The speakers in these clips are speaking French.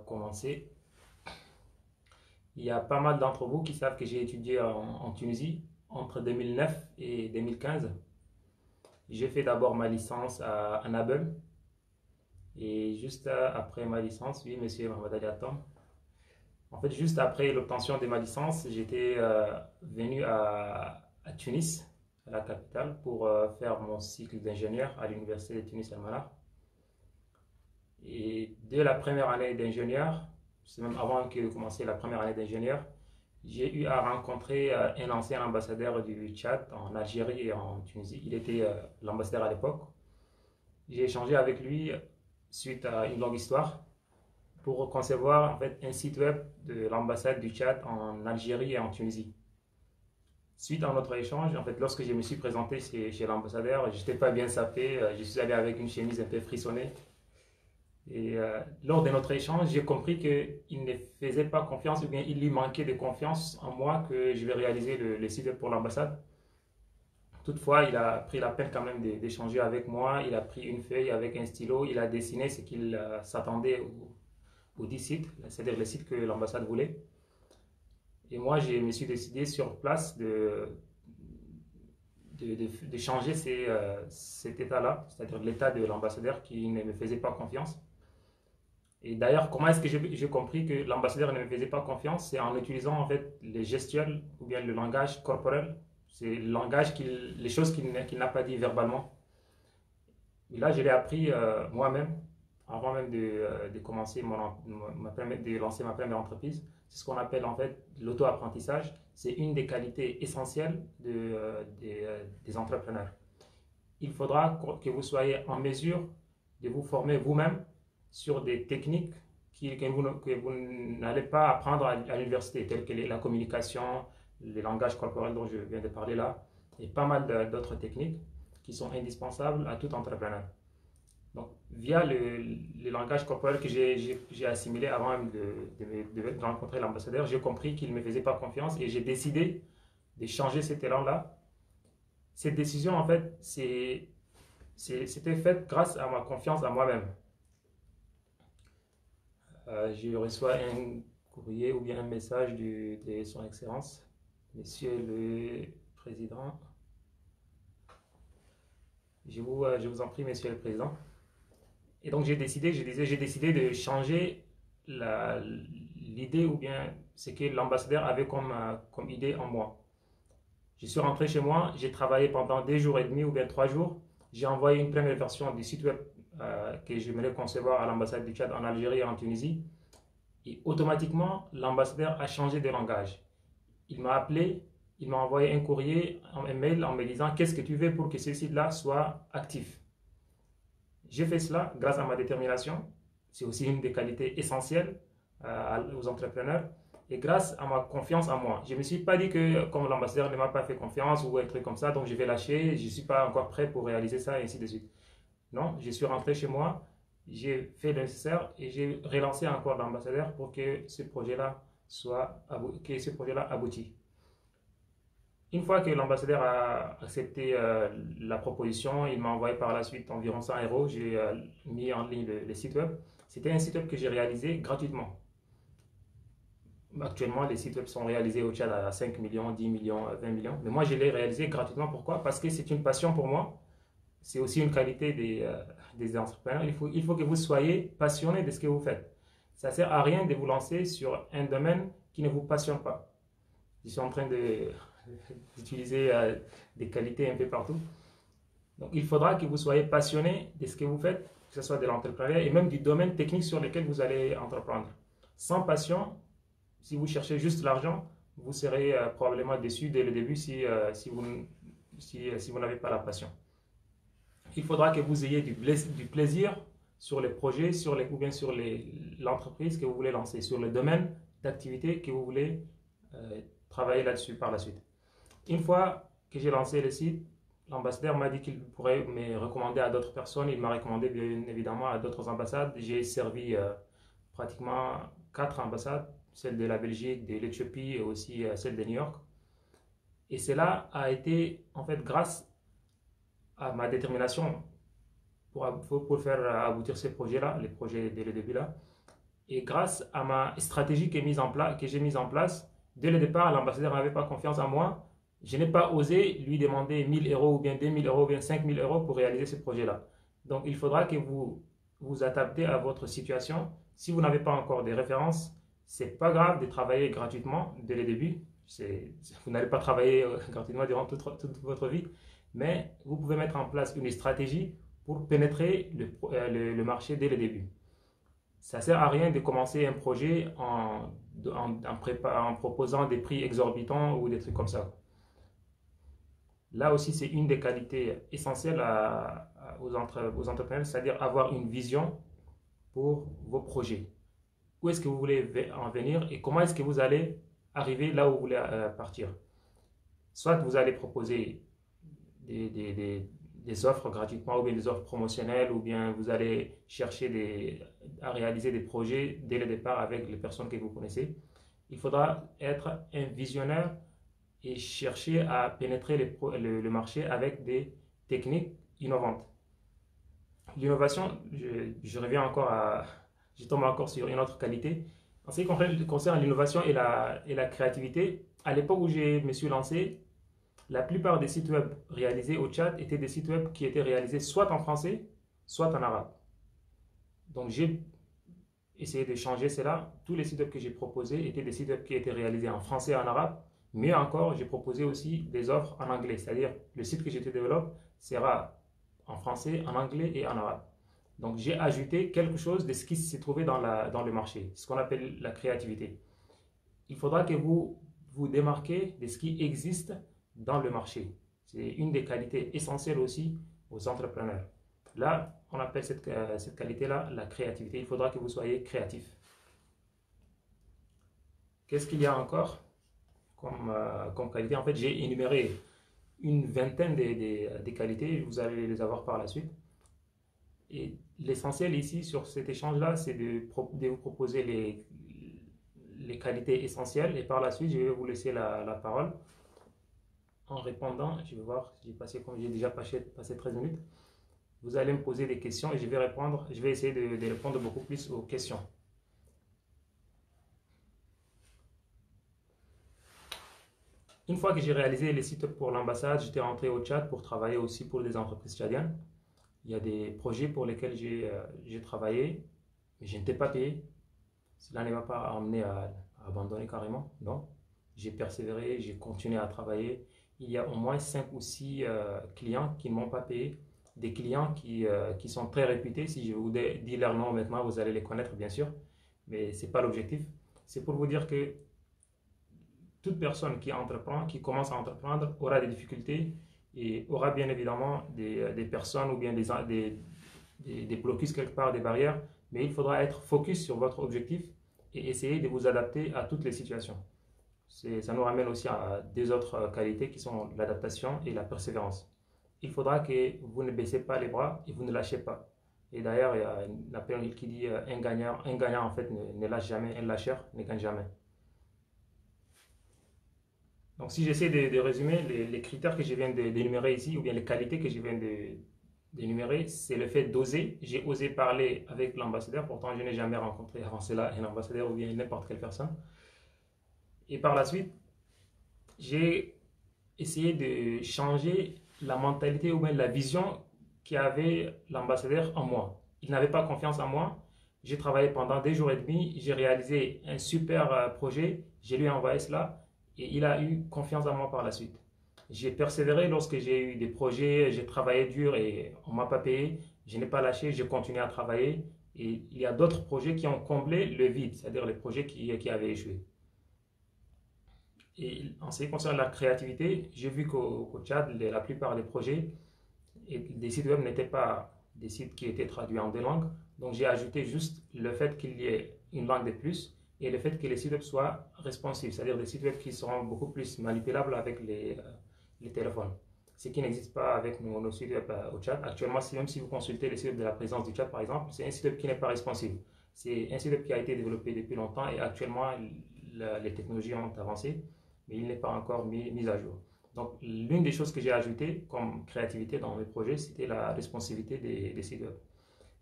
Commencer. Il y a pas mal d'entre vous qui savent que j'ai étudié en Tunisie entre 2009 et 2015. J'ai fait d'abord ma licence à Nabeul et juste après ma licence, oui, monsieur Mohamed Ali Attam. En fait, juste après l'obtention de ma licence, j'étais venu à Tunis, à la capitale, pour faire mon cycle d'ingénieur à l'université de Tunis Al-Manar. Et dès la première année d'ingénieur, c'est même avant que commencer la première année d'ingénieur, j'ai eu à rencontrer un ancien ambassadeur du Tchad en Algérie et en Tunisie. Il était l'ambassadeur à l'époque. J'ai échangé avec lui suite à une longue histoire pour concevoir en fait un site web de l'ambassade du Tchad en Algérie et en Tunisie. Suite à notre échange, en fait, lorsque je me suis présenté chez l'ambassadeur, je n'étais pas bien sapé, je suis allé avec une chemise un peu frissonnée. Et lors de notre échange, j'ai compris qu'il ne faisait pas confiance ou bien il lui manquait de confiance en moi que je vais réaliser le site web pour l'ambassade. Toutefois, il a pris la peine quand même d'échanger avec moi. Il a pris une feuille avec un stylo. Il a dessiné ce qu'il s'attendait au 10 sites, c'est-à-dire les sites que l'ambassade voulait. Et moi, je me suis décidé sur place de changer cet état-là, c'est-à-dire l'état de l'ambassadeur qui ne me faisait pas confiance. Et d'ailleurs, comment est-ce que j'ai compris que l'ambassadeur ne me faisait pas confiance? C'est en utilisant en fait les gestuels ou bien le langage corporel. C'est le langage, les choses qu'il n'a pas dit verbalement. Et là, je l'ai appris moi-même, avant même de commencer de lancer ma première entreprise. C'est ce qu'on appelle en fait l'auto-apprentissage. C'est une des qualités essentielles des entrepreneurs. Il faudra que vous soyez en mesure de vous former vous-même sur des techniques que vous n'allez pas apprendre à l'université, telles que la communication, les langages corporels dont je viens de parler là, et pas mal d'autres techniques qui sont indispensables à tout entrepreneur. Donc, via le langage corporel que j'ai assimilé avant même de rencontrer l'ambassadeur, j'ai compris qu'il ne me faisait pas confiance et j'ai décidé de changer cet élan-là. Cette décision, en fait, c'était faite grâce à ma confiance en moi-même. Je reçois un courrier ou bien un message de Son Excellence, Monsieur le Président. Je vous en prie, Monsieur le Président. Et donc j'ai décidé de changer l'idée ou bien ce que l'ambassadeur avait comme idée en moi. Je suis rentré chez moi, j'ai travaillé pendant 2 jours et demi ou bien 3 jours. J'ai envoyé une première version du site web que j'aimerais concevoir à l'ambassade du Tchad en Algérie et en Tunisie. Et automatiquement, l'ambassadeur a changé de langage. Il m'a appelé, il m'a envoyé un courrier, un mail en me disant qu'est-ce que tu veux pour que ce site-là soit actif. J'ai fait cela grâce à ma détermination. C'est aussi une des qualités essentielles aux entrepreneurs. Et grâce à ma confiance en moi. Je ne me suis pas dit que comme l'ambassadeur ne m'a pas fait confiance ou un truc comme ça, donc je vais lâcher, je ne suis pas encore prêt pour réaliser ça et ainsi de suite. Non, je suis rentré chez moi, j'ai fait le nécessaire et j'ai relancé encore l'ambassadeur pour que ce projet-là aboutit. Une fois que l'ambassadeur a accepté la proposition, il m'a envoyé par la suite environ 100 euros. J'ai mis en ligne le site web. C'était un site web que j'ai réalisé gratuitement. Actuellement, les sites web sont réalisés au Tchad à 5 millions, 10 millions, 20 millions. Mais moi, je l'ai réalisé gratuitement. Pourquoi? Parce que c'est une passion pour moi. C'est aussi une qualité des entrepreneurs. Il faut que vous soyez passionné de ce que vous faites. Ça ne sert à rien de vous lancer sur un domaine qui ne vous passionne pas. Je suis en train d'utiliser des qualités un peu partout. Donc, il faudra que vous soyez passionné de ce que vous faites, que ce soit de l'entrepreneuriat et même du domaine technique sur lequel vous allez entreprendre. Sans passion, si vous cherchez juste l'argent, vous serez probablement déçu dès le début si vous n'avez pas la passion. Il faudra que vous ayez du plaisir sur les projets, ou bien sur l'entreprise que vous voulez lancer, sur le domaine d'activité que vous voulez travailler là-dessus par la suite. Une fois que j'ai lancé le site, l'ambassadeur m'a dit qu'il pourrait me recommander à d'autres personnes. Il m'a recommandé bien évidemment à d'autres ambassades. J'ai servi pratiquement 4 ambassades, celle de la Belgique, de l'Éthiopie et aussi celle de New York. Et cela a été en fait grâce à ma détermination pour faire aboutir ces projets-là, les projets dès le début là. Et grâce à ma stratégie que j'ai mise en place, dès le départ, l'ambassadeur n'avait pas confiance en moi. Je n'ai pas osé lui demander 1 000 € ou bien 2 000 € ou bien 5 000 € pour réaliser ce projet-là. Donc, il faudra que vous vous adaptez à votre situation. Si vous n'avez pas encore des références, c'est pas grave de travailler gratuitement dès le début. Vous n'allez pas travailler gratuitement durant toute votre vie, mais vous pouvez mettre en place une stratégie pour pénétrer le marché dès le début. Ça ne sert à rien de commencer un projet en proposant des prix exorbitants ou des trucs comme ça. Là aussi, c'est une des qualités essentielles aux entrepreneurs, c'est-à-dire avoir une vision pour vos projets. Où est-ce que vous voulez en venir et comment est-ce que vous allez arriver là où vous voulez partir. Soit vous allez proposer des offres gratuitement ou bien des offres promotionnelles ou bien vous allez chercher à réaliser des projets dès le départ avec les personnes que vous connaissez. Il faudra être un visionnaire et chercher à pénétrer le marché avec des techniques innovantes. L'innovation, je reviens encore je tombe encore sur une autre qualité. En ce qui concerne l'innovation et la créativité, à l'époque où je me suis lancé, la plupart des sites web réalisés au Tchad étaient des sites web qui étaient réalisés soit en français, soit en arabe. Donc j'ai essayé de changer cela. Tous les sites web que j'ai proposés étaient des sites web qui étaient réalisés en français et en arabe. Mieux encore, j'ai proposé aussi des offres en anglais, c'est-à-dire le site que je te développe sera en français, en anglais et en arabe. Donc j'ai ajouté quelque chose de ce qui s'est trouvé dans le marché, ce qu'on appelle la créativité. Il faudra que vous vous démarquez de ce qui existe dans le marché. C'est une des qualités essentielles aussi aux entrepreneurs. Là, on appelle cette qualité-là la créativité. Il faudra que vous soyez créatif. Qu'est-ce qu'il y a encore comme qualité? En fait, j'ai énuméré une vingtaine des qualités. Vous allez les avoir par la suite. Et l'essentiel ici sur cet échange-là, c'est de vous proposer les qualités essentielles. Et par la suite, je vais vous laisser la parole en répondant. Je vais voir, j'ai déjà passé 13 minutes. Vous allez me poser des questions et je vais répondre. Je vais essayer de répondre beaucoup plus aux questions. Une fois que j'ai réalisé les sites pour l'ambassade, j'étais rentré au Tchad pour travailler aussi pour des entreprises tchadiennes. Il y a des projets pour lesquels j'ai travaillé, mais je n'étais pas payé. Cela ne m'a pas amené à abandonner carrément, non. J'ai persévéré, j'ai continué à travailler. Il y a au moins 5 ou 6 clients qui ne m'ont pas payé. Des clients qui sont très réputés. Si je vous dis leur nom maintenant, vous allez les connaître bien sûr. Mais ce n'est pas l'objectif. C'est pour vous dire que toute personne qui entreprend, qui commence à entreprendre, aura des difficultés et aura bien évidemment des personnes ou bien des blocus quelque part, des barrières. Mais il faudra être focus sur votre objectif et essayer de vous adapter à toutes les situations. Ça nous ramène aussi à deux autres qualités qui sont l'adaptation et la persévérance. Il faudra que vous ne baissez pas les bras et vous ne lâchez pas. Et d'ailleurs, il y a la période qui dit un gagnant en fait ne lâche jamais, un lâcheur ne gagne jamais. Donc si j'essaie de résumer les critères que je viens d'énumérer ici, ou bien les qualités que je viens d'énumérer, c'est le fait d'oser. J'ai osé parler avec l'ambassadeur, pourtant je n'ai jamais rencontré avant cela un ambassadeur ou bien n'importe quelle personne. Et par la suite, j'ai essayé de changer la mentalité ou bien la vision qu'avait l'ambassadeur en moi. Il n'avait pas confiance en moi. J'ai travaillé pendant 2 jours et demi, j'ai réalisé un super projet, je lui ai envoyé cela et il a eu confiance en moi par la suite. J'ai persévéré lorsque j'ai eu des projets, j'ai travaillé dur et on ne m'a pas payé. Je n'ai pas lâché, j'ai continué à travailler et il y a d'autres projets qui ont comblé le vide, c'est-à-dire les projets qui avaient échoué. Et en ce qui concerne la créativité, j'ai vu qu'au Tchad, la plupart des projets et des sites web n'étaient pas des sites qui étaient traduits en 2 langues. Donc j'ai ajouté juste le fait qu'il y ait une langue de plus et le fait que les sites web soient responsifs, c'est-à-dire des sites web qui seront beaucoup plus manipulables avec les téléphones. Ce qui n'existe pas avec nos sites web au Tchad. Actuellement, même si vous consultez les sites web de la présidence du Tchad, par exemple, c'est un site web qui n'est pas responsive. C'est un site web qui a été développé depuis longtemps et actuellement, les technologies ont avancé, mais il n'est pas encore mis à jour. Donc, l'une des choses que j'ai ajoutées comme créativité dans mes projets, c'était la responsivité des sites web.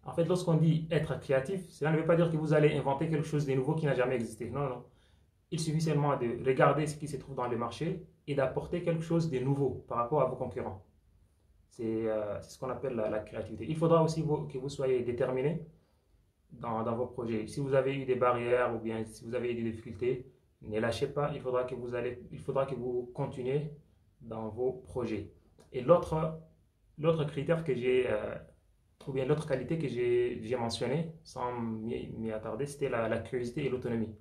En fait, lorsqu'on dit être créatif, cela ne veut pas dire que vous allez inventer quelque chose de nouveau qui n'a jamais existé. Non, non. Il suffit seulement de regarder ce qui se trouve dans le marché et d'apporter quelque chose de nouveau par rapport à vos concurrents. C'est ce qu'on appelle la créativité. Il faudra aussi que vous soyez déterminé dans vos projets. Si vous avez eu des barrières ou bien si vous avez eu des difficultés, ne lâchez pas. Il faudra que vous continuez dans vos projets. Et l'autre critère que ou bien l'autre qualité que j'ai mentionné sans m'y attarder, c'était la curiosité et l'autonomie.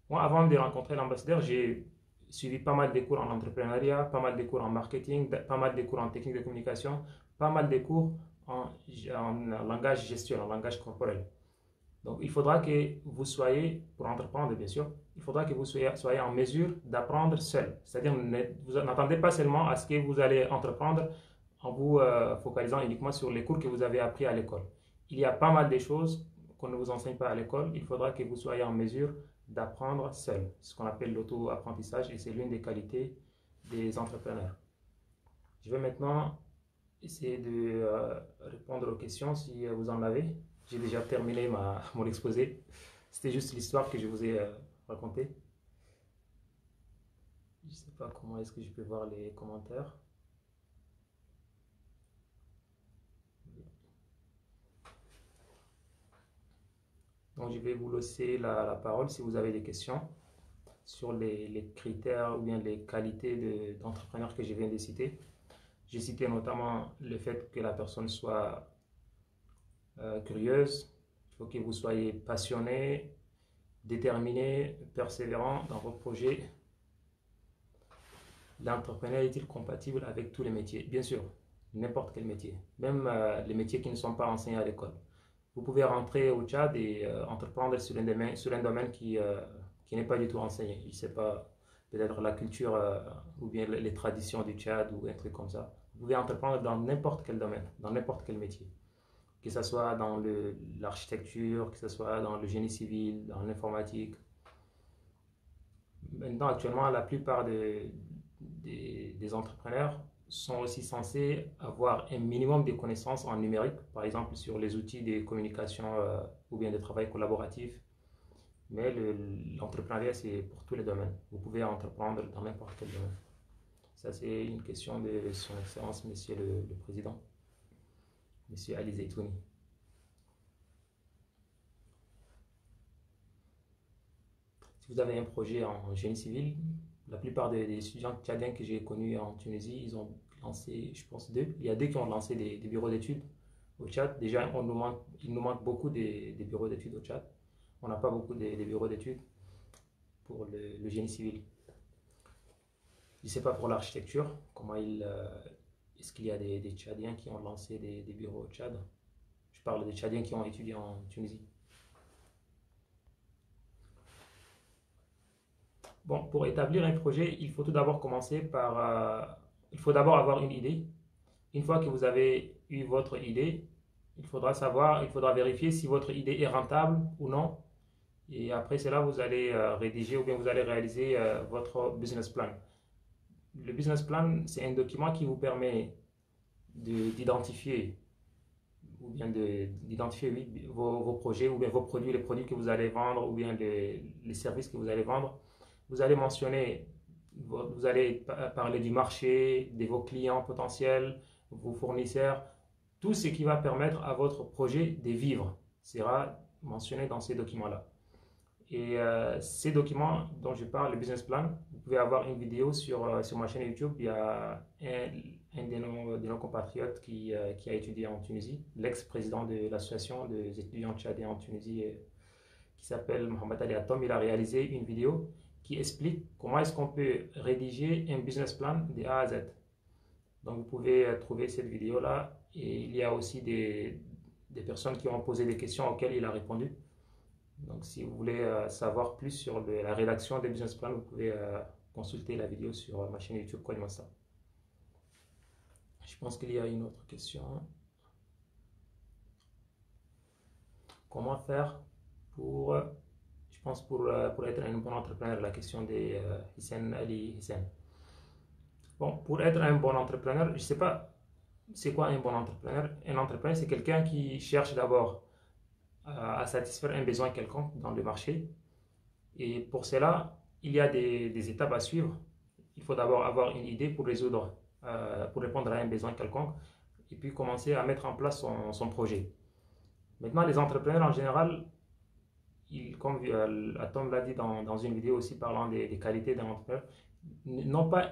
Moi, avant de rencontrer l'ambassadeur, j'ai suivi pas mal de cours en entrepreneuriat, pas mal de cours en marketing, pas mal de cours en technique de communication, pas mal de cours en langage gestuel, en langage corporel. Donc, il faudra que vous soyez, pour entreprendre bien sûr, il faudra que vous soyez en mesure d'apprendre seul. C'est-à-dire, vous n'attendez pas seulement à ce que vous allez entreprendre en vous focalisant uniquement sur les cours que vous avez appris à l'école. Il y a pas mal de choses qu'on ne vous enseigne pas à l'école. Il faudra que vous soyez en mesure d'apprendre seul, ce qu'on appelle l'auto-apprentissage, et c'est l'une des qualités des entrepreneurs. Je vais maintenant essayer de répondre aux questions si vous en avez. J'ai déjà terminé mon exposé. C'était juste l'histoire que je vous ai racontée. Je ne sais pas comment est-ce que je peux voir les commentaires. Donc, je vais vous laisser la parole si vous avez des questions sur les critères ou bien les qualités d'entrepreneur que je viens de citer. J'ai cité notamment le fait que la personne soit curieuse. Il faut que vous soyez passionné, déterminé, persévérant dans vos projets. L'entrepreneur est-il compatible avec tous les métiers? Bien sûr, n'importe quel métier, même les métiers qui ne sont pas enseignés à l'école. Vous pouvez rentrer au Tchad et entreprendre sur un domaine qui n'est pas du tout enseigné. Je ne sais pas, peut-être la culture ou bien les traditions du Tchad ou un truc comme ça. Vous pouvez entreprendre dans n'importe quel domaine, dans n'importe quel métier. Que ce soit dans l'architecture, que ce soit dans le génie civil, dans l'informatique. Maintenant, actuellement, la plupart des entrepreneurs sont aussi censés avoir un minimum de connaissances en numérique, par exemple sur les outils de communication ou bien de travail collaboratif. Mais l'entrepreneuriat, c'est pour tous les domaines. Vous pouvez entreprendre dans n'importe quel domaine. Ça, c'est une question de son Excellence, Monsieur le Président, Monsieur Ali Zaitouni. Si vous avez un projet en génie civil, la plupart des étudiants tchadiens que j'ai connus en Tunisie, ils ont lancé, je pense, il y a deux qui ont lancé des bureaux d'études au Tchad. Déjà, il nous manque beaucoup des bureaux d'études au Tchad. On n'a pas beaucoup de bureaux d'études pour le génie civil. Je ne sais pas pour l'architecture, est-ce qu'il y a des Tchadiens qui ont lancé des bureaux au Tchad? Je parle des Tchadiens qui ont étudié en Tunisie. Bon, pour établir un projet, il faut tout d'abord commencer par... il faut d'abord avoir une idée. Une fois que vous avez eu votre idée, il faudra vérifier si votre idée est rentable ou non. Et après cela, vous allez rédiger ou bien vous allez réaliser votre business plan. Le business plan, c'est un document qui vous permet d'identifier ou bien d'identifier vos projets ou bien vos produits, les produits que vous allez vendre ou bien les services que vous allez vendre. Vous allez mentionner, vous allez parler du marché, de vos clients potentiels, vos fournisseurs, tout ce qui va permettre à votre projet de vivre sera mentionné dans ces documents-là. Et ces documents dont je parle, le business plan, vous pouvez avoir une vidéo sur ma chaîne YouTube. Il y a un de nos compatriotes qui a étudié en Tunisie, l'ex-président de l'association des étudiants tchadiens en Tunisie, qui s'appelle Mohamed Ali Atom. Il a réalisé une vidéo qui explique comment est-ce qu'on peut rédiger un business plan de A à Z. Donc vous pouvez trouver cette vidéo-là, et il y a aussi des personnes qui ont posé des questions auxquelles il a répondu. Donc si vous voulez savoir plus sur la rédaction des business plans, vous pouvez consulter la vidéo sur ma chaîne YouTube Kolimassa. Je pense qu'il y a une autre question. Comment faire pour être un bon entrepreneur? La question de Hissène Ali Hissène. Bon, pour être un bon entrepreneur, je ne sais pas, c'est quoi un bon entrepreneur? Un entrepreneur, c'est quelqu'un qui cherche d'abord à satisfaire un besoin quelconque dans le marché. Et pour cela, il y a des étapes à suivre. Il faut d'abord avoir une idée pour résoudre, pour répondre à un besoin quelconque, et puis commencer à mettre en place son projet. Maintenant, les entrepreneurs en général, comme Tom l'a dit dans une vidéo aussi parlant des qualités d'un entrepreneur, il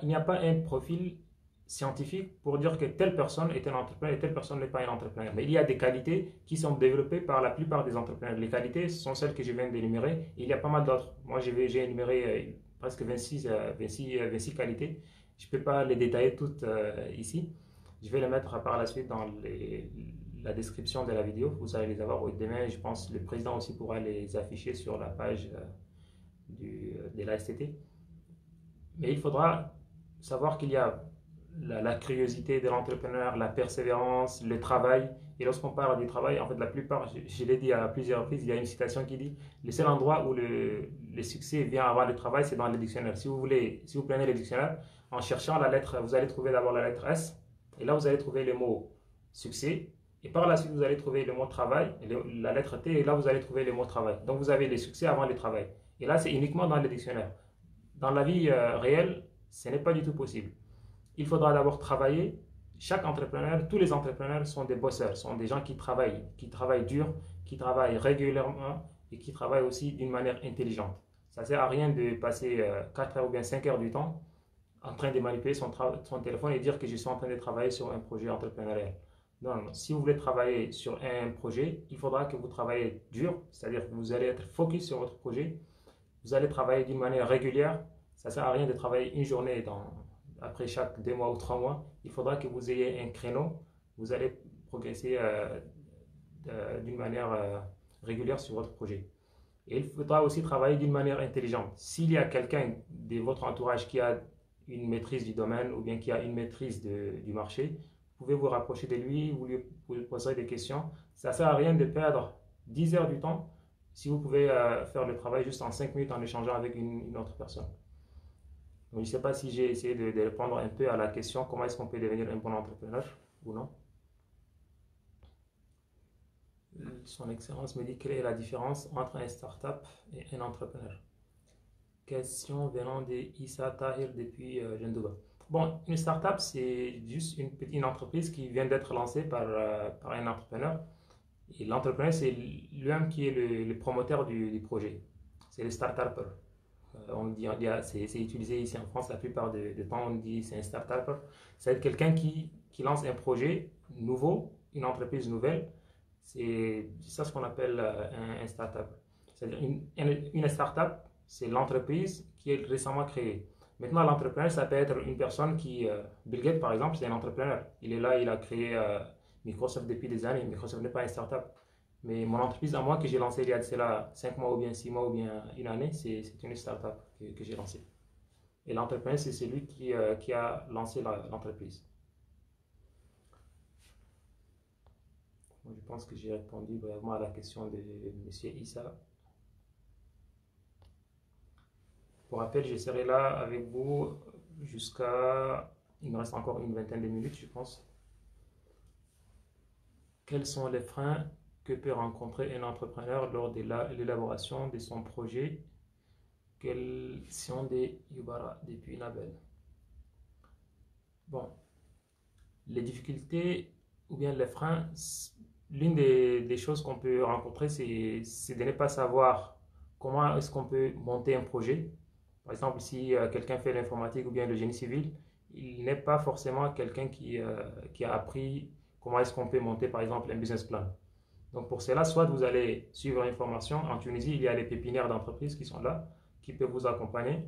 n'y a pas un profil scientifique pour dire que telle personne est un entrepreneur et telle personne n'est pas un entrepreneur. Mais il y a des qualités qui sont développées par la plupart des entrepreneurs. Les qualités sont celles que je viens d'énumérer. Il y a pas mal d'autres. Moi, j'ai énuméré presque 26 qualités. Je ne peux pas les détailler toutes ici. Je vais les mettre par la suite dans la description de la vidéo. Vous allez les avoir demain. Je pense que le président aussi pourra les afficher sur la page de la STT. Mais il faudra savoir qu'il y a la curiosité de l'entrepreneur, la persévérance, le travail. Et lorsqu'on parle du travail, en fait, la plupart, je l'ai dit à plusieurs reprises, il y a une citation qui dit le seul endroit où le succès vient avant le travail, c'est dans le dictionnaire. Si vous prenez le dictionnaire, en cherchant la lettre, vous allez trouver d'abord la lettre S, et là, vous allez trouver le mot succès. Et par la suite, vous allez trouver le mot travail, la lettre T, et là, vous allez trouver le mot travail. Donc, vous avez le succès avant le travail. Et là, c'est uniquement dans le dictionnaire. Dans la vie réelle, ce n'est pas du tout possible. Il faudra d'abord travailler. Chaque entrepreneur, tous les entrepreneurs sont des bosseurs, sont des gens qui travaillent dur, qui travaillent régulièrement et qui travaillent aussi d'une manière intelligente. Ça ne sert à rien de passer 4 heures ou bien 5 heures du temps en train de manipuler son téléphone et dire que je suis en train de travailler sur un projet entrepreneurial. Non, non, non. Si vous voulez travailler sur un projet, il faudra que vous travaillez dur, c'est-à-dire que vous allez être focus sur votre projet. Vous allez travailler d'une manière régulière. Ça ne sert à rien de travailler une journée après chaque 2 mois ou 3 mois. Il faudra que vous ayez un créneau. Vous allez progresser d'une manière régulière sur votre projet. Et il faudra aussi travailler d'une manière intelligente. S'il y a quelqu'un de votre entourage qui a une maîtrise du domaine ou bien qui a une maîtrise du marché, vous pouvez vous rapprocher de lui, vous lui poserez des questions. Ça ne sert à rien de perdre 10 heures du temps si vous pouvez faire le travail juste en 5 minutes en échangeant avec une autre personne. Donc, je ne sais pas si j'ai essayé de répondre un peu à la question comment est-ce qu'on peut devenir un bon entrepreneur ou non. Son Excellence me dit quelle est la différence entre un start-up et un entrepreneur. Question venant de Issa Tahir depuis Jendouba. Bon, une start-up, c'est juste une petite entreprise qui vient d'être lancée par un entrepreneur. Et l'entrepreneur, c'est lui-même qui est le promoteur du projet. C'est le start-upper. C'est utilisé ici en France la plupart du temps, on dit c'est un start-upper. C'est quelqu'un qui lance un projet nouveau, une entreprise nouvelle. C'est ça ce qu'on appelle un start-up. C'est-à-dire une start-up, c'est l'entreprise qui est récemment créée. Maintenant, l'entrepreneur, ça peut être une personne Bill Gates par exemple, c'est un entrepreneur. Il est là, il a créé Microsoft depuis des années. Microsoft n'est pas un start-up. Mais mon entreprise à moi que j'ai lancée il y a de cela 5 mois ou bien 6 mois ou bien une année, c'est une start-up que j'ai lancée. Et l'entrepreneur, c'est celui qui a lancé l'entreprise. Je pense que j'ai répondu brièvement à la question de M. Issa. Pour rappel, je serai là avec vous jusqu'à... Il me reste encore une vingtaine de minutes, je pense. Quels sont les freins que peut rencontrer un entrepreneur lors de l'élaboration de son projet? Quels sont des Yubara depuis Nabel? Bon, les difficultés ou bien les freins, l'une des choses qu'on peut rencontrer, c'est de ne pas savoir comment est-ce qu'on peut monter un projet. Par exemple, si quelqu'un fait l'informatique ou bien le génie civil, il n'est pas forcément quelqu'un qui a appris comment est-ce qu'on peut monter, par exemple, un business plan. Donc pour cela, soit vous allez suivre une formation. En Tunisie, il y a les pépinières d'entreprises qui sont là, qui peuvent vous accompagner.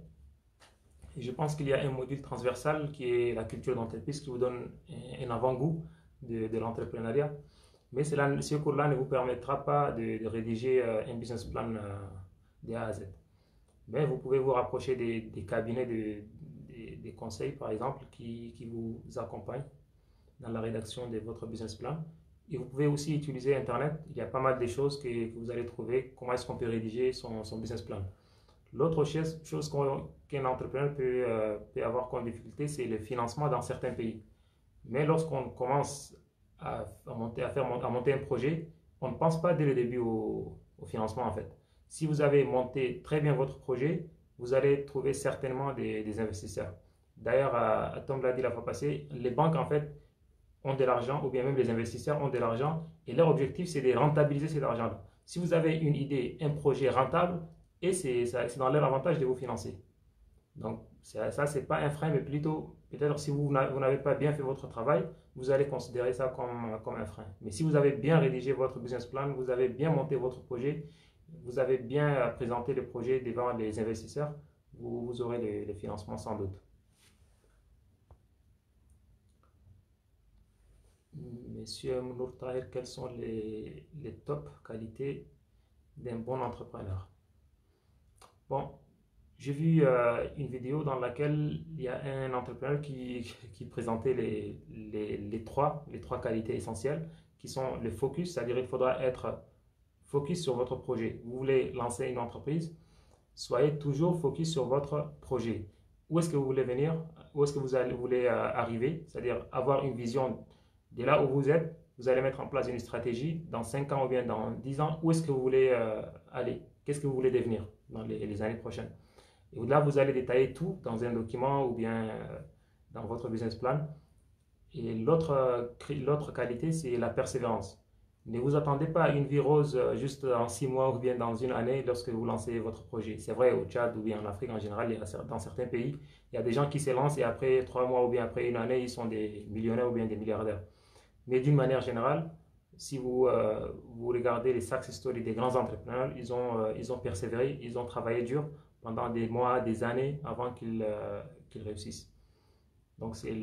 Et je pense qu'il y a un module transversal qui est la culture d'entreprise qui vous donne un avant-goût de l'entrepreneuriat. Mais ce cours-là ne vous permettra pas de rédiger un business plan de A à Z. Mais vous pouvez vous rapprocher des cabinets des conseils, par exemple, qui vous accompagnent dans la rédaction de votre business plan. Et vous pouvez aussi utiliser Internet. Il y a pas mal de choses que vous allez trouver. Comment est-ce qu'on peut rédiger son business plan. L'autre chose qu'un entrepreneur peut avoir comme difficulté, c'est le financement dans certains pays. Mais lorsqu'on commence à monter un projet, on ne pense pas dès le début au financement en fait. Si vous avez monté très bien votre projet, vous allez trouver certainement des investisseurs. D'ailleurs, Tom l'a dit la fois passée, les banques en fait ont de l'argent, ou bien même les investisseurs ont de l'argent, et leur objectif c'est de rentabiliser cet argent-là. Si vous avez une idée, un projet rentable, et c'est dans leur avantage de vous financer. Donc, ça, c'est pas un frein, mais plutôt, peut-être si vous n'avez pas bien fait votre travail, vous allez considérer ça comme un frein. Mais si vous avez bien rédigé votre business plan, vous avez bien monté votre projet, vous avez bien présenté le projet devant les investisseurs, vous aurez les financements sans doute. Monsieur Mounour Tahir, quelles sont les top qualités d'un bon entrepreneur? Bon, j'ai vu une vidéo dans laquelle il y a un entrepreneur qui présentait les trois qualités essentielles qui sont le focus, c'est-à-dire il faudra être focus sur votre projet. Vous voulez lancer une entreprise, soyez toujours focus sur votre projet. Où est-ce que vous voulez venir? Où est-ce que voulez arriver? C'est-à-dire avoir une vision de là où vous êtes. Vous allez mettre en place une stratégie dans 5 ans ou bien dans 10 ans. Où est-ce que vous voulez aller? Qu'est-ce que vous voulez devenir dans les années prochaines? Et là, vous allez détailler tout dans un document ou bien dans votre business plan. Et l'autre qualité, c'est la persévérance. Ne vous attendez pas à une vie rose juste en 6 mois ou bien dans une année lorsque vous lancez votre projet. C'est vrai au Tchad ou bien en Afrique en général, dans certains pays, il y a des gens qui se lancent et après 3 mois ou bien après une année, ils sont des millionnaires ou bien des milliardaires. Mais d'une manière générale, si vous regardez les success stories des grands entrepreneurs, ils ont persévéré, ils ont travaillé dur pendant des mois, des années avant qu'ils réussissent. Donc c'est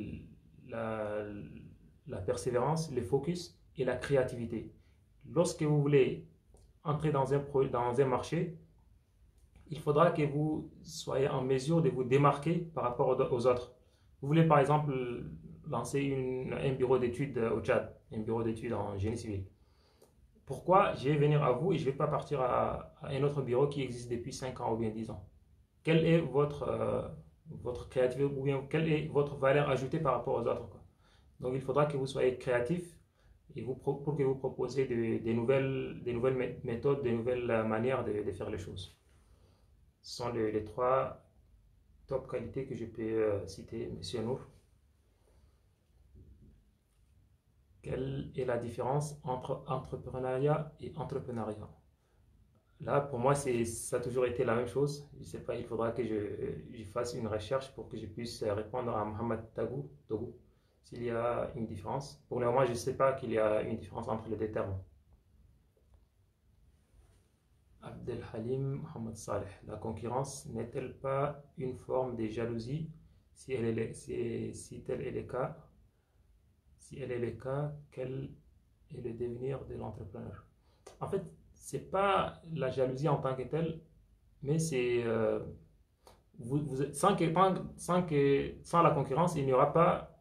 la, la persévérance, le focus et la créativité. Lorsque vous voulez entrer dans un marché, il faudra que vous soyez en mesure de vous démarquer par rapport aux autres. Vous voulez par exemple lancer un bureau d'études au Tchad, un bureau d'études en génie civil. Pourquoi je vais venir à vous et je ne vais pas partir à un autre bureau qui existe depuis 5 ans ou bien 10 ans? Quelle est votre créativité ou bien quelle est votre valeur ajoutée par rapport aux autres, quoi? Donc il faudra que vous soyez créatif et pour que vous proposiez des nouvelles méthodes, des nouvelles manières de faire les choses. Ce sont les trois top qualités que je peux citer, Monsieur Nour. Quelle est la différence entre entrepreneuriat et entrepreneuriat? Là, pour moi, ça a toujours été la même chose. Je ne sais pas, il faudra que je fasse une recherche pour que je puisse répondre à Mohamed Togo, s'il y a une différence. Pour le moment, je ne sais pas qu'il y a une différence entre les deux termes. Abdelhalim Mohamed Saleh, la concurrence n'est-elle pas une forme de jalousie? Si tel est le cas, si elle est le cas, quel est le devenir de l'entrepreneur? En fait, c'est pas la jalousie en tant que telle, mais c'est sans la concurrence, il n'y aura pas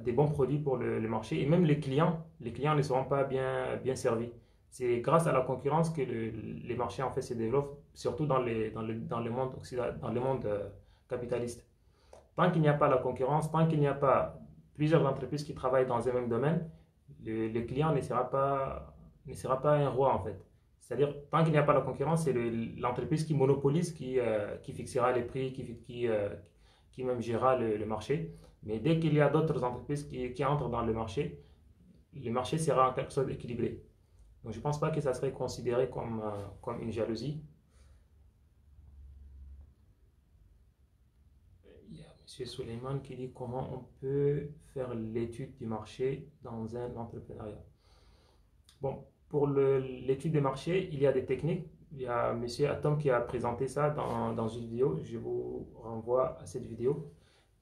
des bons produits pour le marché et même les clients ne seront pas bien servis. C'est grâce à la concurrence que les marchés en fait se développent, surtout dans le monde dans le monde capitaliste. Tant qu'il n'y a pas la concurrence, tant qu'il n'y a pas plusieurs entreprises qui travaillent dans un même domaine, le client ne sera pas un roi en fait. C'est-à-dire, tant qu'il n'y a pas la concurrence, c'est l'entreprise qui monopolise, qui fixera les prix, qui même gérera le marché. Mais dès qu'il y a d'autres entreprises qui entrent dans le marché sera en quelque sorte équilibré. Donc je ne pense pas que ça serait considéré comme une jalousie. Il y a M. Suleiman qui dit comment on peut faire l'étude du marché dans un entrepreneuriat. Bon, pour l'étude des marchés, il y a des techniques. Il y a M. Atom qui a présenté ça dans une vidéo. Je vous renvoie à cette vidéo.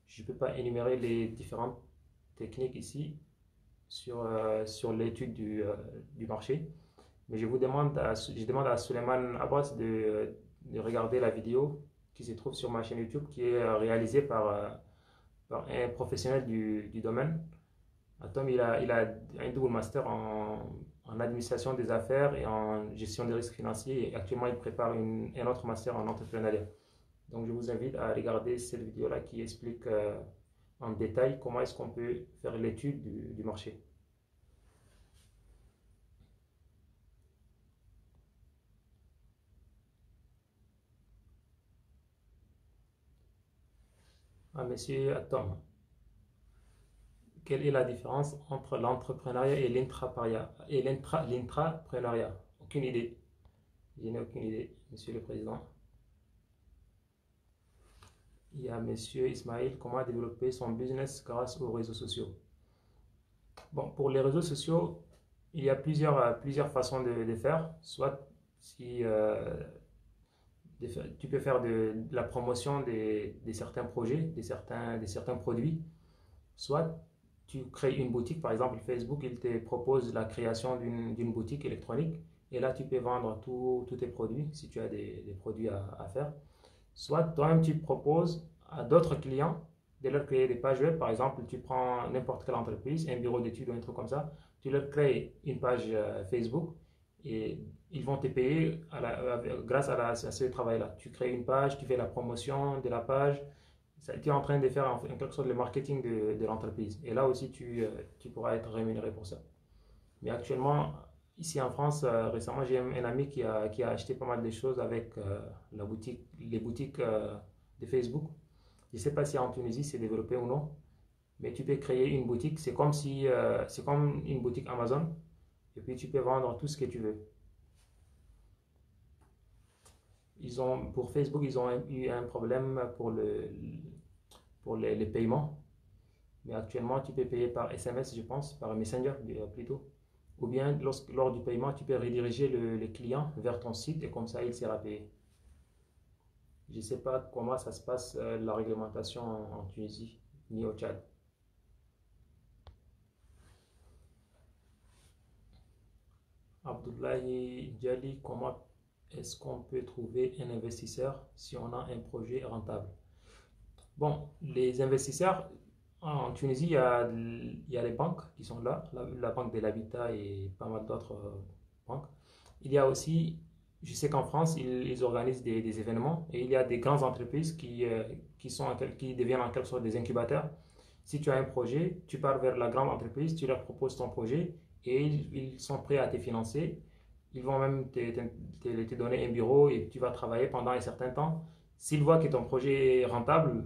Je ne peux pas énumérer les différentes techniques ici sur l'étude du marché. Mais je demande à Suleiman Abbas de regarder la vidéo qui se trouve sur ma chaîne YouTube, qui est réalisée par un professionnel du domaine. Atom, il a un double master en administration des affaires et en gestion des risques financiers. Et actuellement, il prépare un autre master en entrepreneuriat. Donc, je vous invite à regarder cette vidéo-là qui explique en détail comment est-ce qu'on peut faire l'étude du marché. Ah, monsieur Tom, quelle est la différence entre l'entrepreneuriat et l'intrapreneuriat? Aucune idée. Je n'ai aucune idée, monsieur le président. Il y a monsieur Ismaël, comment développer son business grâce aux réseaux sociaux. Bon, pour les réseaux sociaux, il y a plusieurs façons de faire. Soit si tu peux faire de la promotion de certains projets, de certains produits. Soit tu crées une boutique, par exemple Facebook, il te propose la création d'une boutique électronique et là tu peux vendre tous tes produits si tu as des produits à faire. Soit toi-même tu proposes à d'autres clients de leur créer des pages web. Par exemple, tu prends n'importe quelle entreprise, un bureau d'études ou un truc comme ça, tu leur crées une page Facebook et ils vont te payer grâce à ce travail-là. Tu crées une page, tu fais la promotion de la page, tu es en train de faire en quelque sorte le marketing de l'entreprise. Et là aussi, tu pourras être rémunéré pour ça. Mais actuellement, ici en France, récemment, j'ai un ami qui a acheté pas mal de choses avec les boutiques de Facebook. Je ne sais pas si en Tunisie c'est développé ou non, mais tu peux créer une boutique. C'est comme une boutique Amazon. Et puis tu peux vendre tout ce que tu veux. Pour Facebook, ils ont eu un problème pour les paiements. Mais actuellement, tu peux payer par SMS, je pense, par Messenger plutôt. Ou bien, lors du paiement, tu peux rediriger le client vers ton site et comme ça, il sera payé. Je ne sais pas comment ça se passe, la réglementation en Tunisie, ni au Tchad. Abdoulaye Djali, comment est-ce qu'on peut trouver un investisseur si on a un projet rentable? Bon, les investisseurs, en Tunisie, il y a les banques qui sont là, la Banque de l'Habitat et pas mal d'autres banques. Il y a aussi, je sais qu'en France, ils organisent des événements et il y a des grandes entreprises qui deviennent en quelque sorte des incubateurs. Si tu as un projet, tu pars vers la grande entreprise, tu leur proposes ton projet et ils sont prêts à te financer. Ils vont même te donner un bureau et tu vas travailler pendant un certain temps. S'ils voient que ton projet est rentable,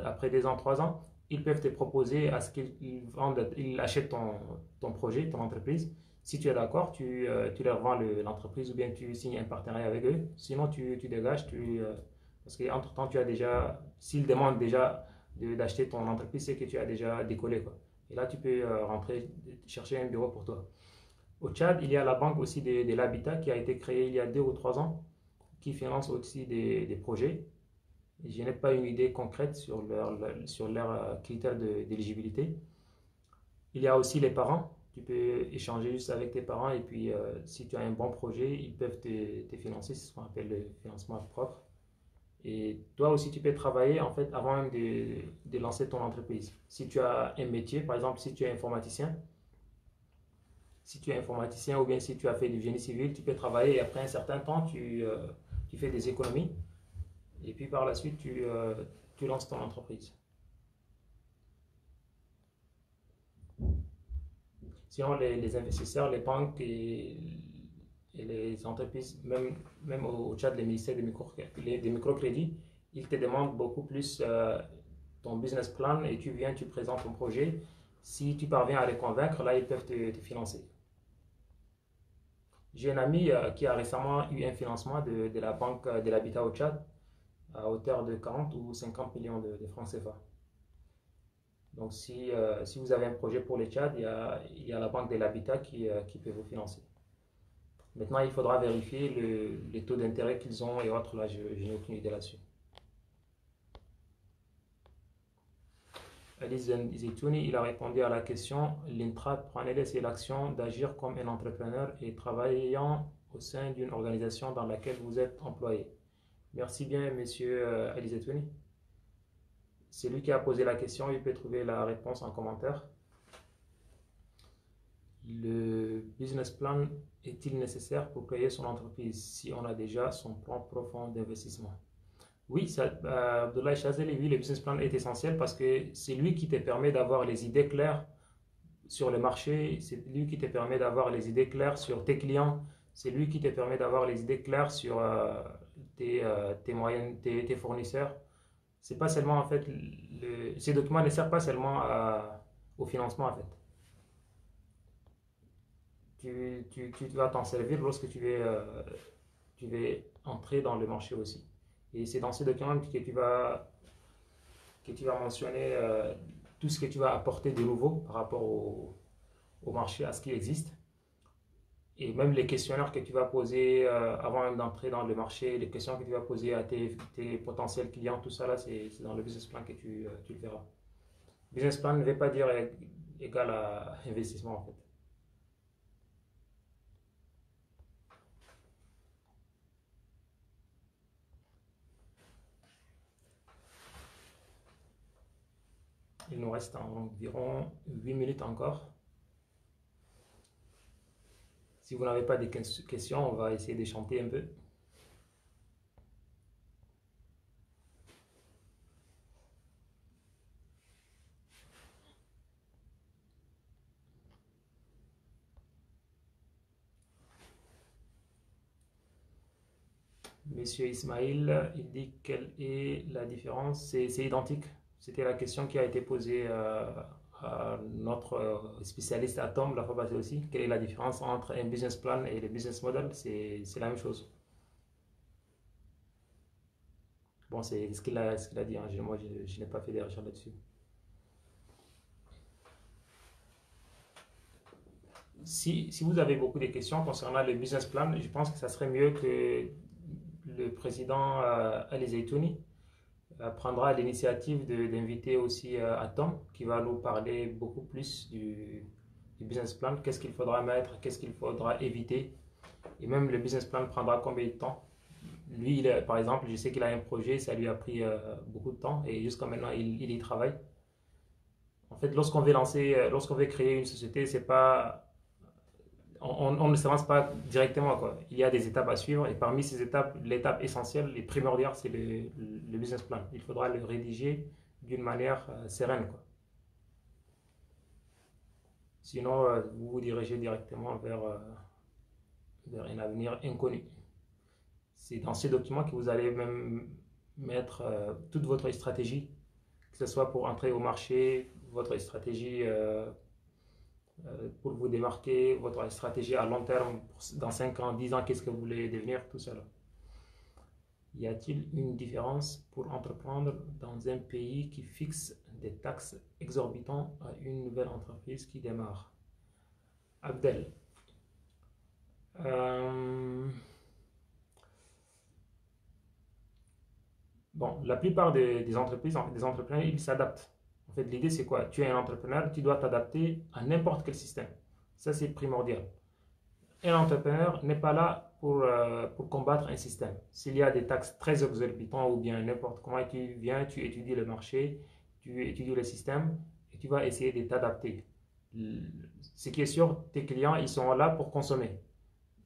après 2 ans, 3 ans, ils peuvent te proposer à ce ils achètent ton projet, ton entreprise. Si tu es d'accord, tu leur vends l'entreprise ou bien tu signes un partenariat avec eux. Sinon, tu dégages, parce qu'entre-temps, s'ils demandent déjà d'acheter ton entreprise, c'est que tu as déjà décollé, quoi. Et là, tu peux rentrer, chercher un bureau pour toi. Au Tchad, il y a la banque aussi de l'habitat qui a été créée il y a 2 ou 3 ans, qui finance aussi des projets. Je n'ai pas une idée concrète sur leurs critères d'éligibilité. Il y a aussi les parents. Tu peux échanger juste avec tes parents et puis si tu as un bon projet, ils peuvent te financer. C'est ce qu'on appelle le financement propre. Et toi aussi, tu peux travailler en fait avant même de lancer ton entreprise. Si tu as un métier, par exemple, si tu es informaticien ou bien si tu as fait du génie civil, tu peux travailler et après un certain temps, tu fais des économies et puis par la suite, tu lances ton entreprise. Sinon, les investisseurs, les banques et les entreprises, même au Tchad, les ministères des microcrédits, ils te demandent beaucoup plus ton business plan et tu viens, tu présentes ton projet. Si tu parviens à les convaincre, là, ils peuvent te financer. J'ai un ami qui a récemment eu un financement de la Banque de l'Habitat au Tchad à hauteur de 40 ou 50 millions de francs CFA. Donc, si vous avez un projet pour le Tchad, il y a la Banque de l'Habitat qui peut vous financer. Maintenant, il faudra vérifier les taux d'intérêt qu'ils ont et autres. Là, je n'ai aucune idée là-dessus. Alice Zitouni, il a répondu à la question. L'intrapreneuriat, c'est l'action d'agir comme un entrepreneur et travaillant au sein d'une organisation dans laquelle vous êtes employé. Merci bien, monsieur Ali Zetouni. C'est lui qui a posé la question. Il peut trouver la réponse en commentaire. Le business plan est-il nécessaire pour créer son entreprise si on a déjà son plan profond d'investissement? Oui, Abdoulaye Chazeli, oui, le business plan est essentiel parce que c'est lui qui te permet d'avoir les idées claires sur le marché, c'est lui qui te permet d'avoir les idées claires sur tes clients, c'est lui qui te permet d'avoir les idées claires sur tes moyens, tes fournisseurs. C'est pas seulement en fait, ces documents ne servent pas seulement au financement en fait. Tu vas t'en servir lorsque tu vas entrer dans le marché aussi. Et c'est dans ces documents que tu vas mentionner tout ce que tu vas apporter de nouveau par rapport au marché, à ce qui existe. Et même les questionnaires que tu vas poser avant même d'entrer dans le marché, les questions que tu vas poser à tes potentiels clients, tout ça là, c'est dans le business plan que tu le verras. Business plan ne veut pas dire égal à investissement en fait. Il nous reste environ 8 minutes encore. Si vous n'avez pas de questions, on va essayer de chanter un peu. Monsieur Ismail, il dit quelle est la différence? C'est identique. C'était la question qui a été posée à notre spécialiste à Tom la fois passée aussi. Quelle est la différence entre un business plan et le business model? C'est la même chose. Bon, c'est ce qu'il a dit, hein. Moi, je n'ai pas fait des recherches là-dessus. Si vous avez beaucoup de questions concernant le business plan, je pense que ça serait mieux que le président Ali Zaitouni prendra l'initiative d'inviter aussi Tom, qui va nous parler beaucoup plus du business plan, qu'est-ce qu'il faudra mettre, qu'est-ce qu'il faudra éviter, et même le business plan prendra combien de temps. Lui, par exemple, je sais qu'il a un projet, ça lui a pris beaucoup de temps, et jusqu'à maintenant, il y travaille. En fait, lorsqu'on veut créer une société, c'est pas, on ne s'avance pas directement, quoi. Il y a des étapes à suivre, et parmi ces étapes, l'étape essentielle et primordiale, c'est le business plan. Il faudra le rédiger d'une manière sereine, quoi. Sinon, vous vous dirigez directement vers un avenir inconnu. C'est dans ces documents que vous allez même mettre toute votre stratégie, que ce soit pour entrer au marché, votre stratégie pour vous démarquer, votre stratégie à long terme, dans 5 ans, 10 ans, qu'est-ce que vous voulez devenir, tout cela. Y a-t-il une différence pour entreprendre dans un pays qui fixe des taxes exorbitantes à une nouvelle entreprise qui démarre? Abdel. Euh, Bon, la plupart des entreprises, des entrepreneurs, ils s'adaptent. En fait, l'idée, c'est quoi? Tu es un entrepreneur, tu dois t'adapter à n'importe quel système. Ça, c'est primordial. Un entrepreneur n'est pas là pour combattre un système. S'il y a des taxes très exorbitantes ou bien n'importe comment, tu viens, tu étudies le marché, tu étudies le système et tu vas essayer de t'adapter. Ce qui est sûr, tes clients, ils sont là pour consommer,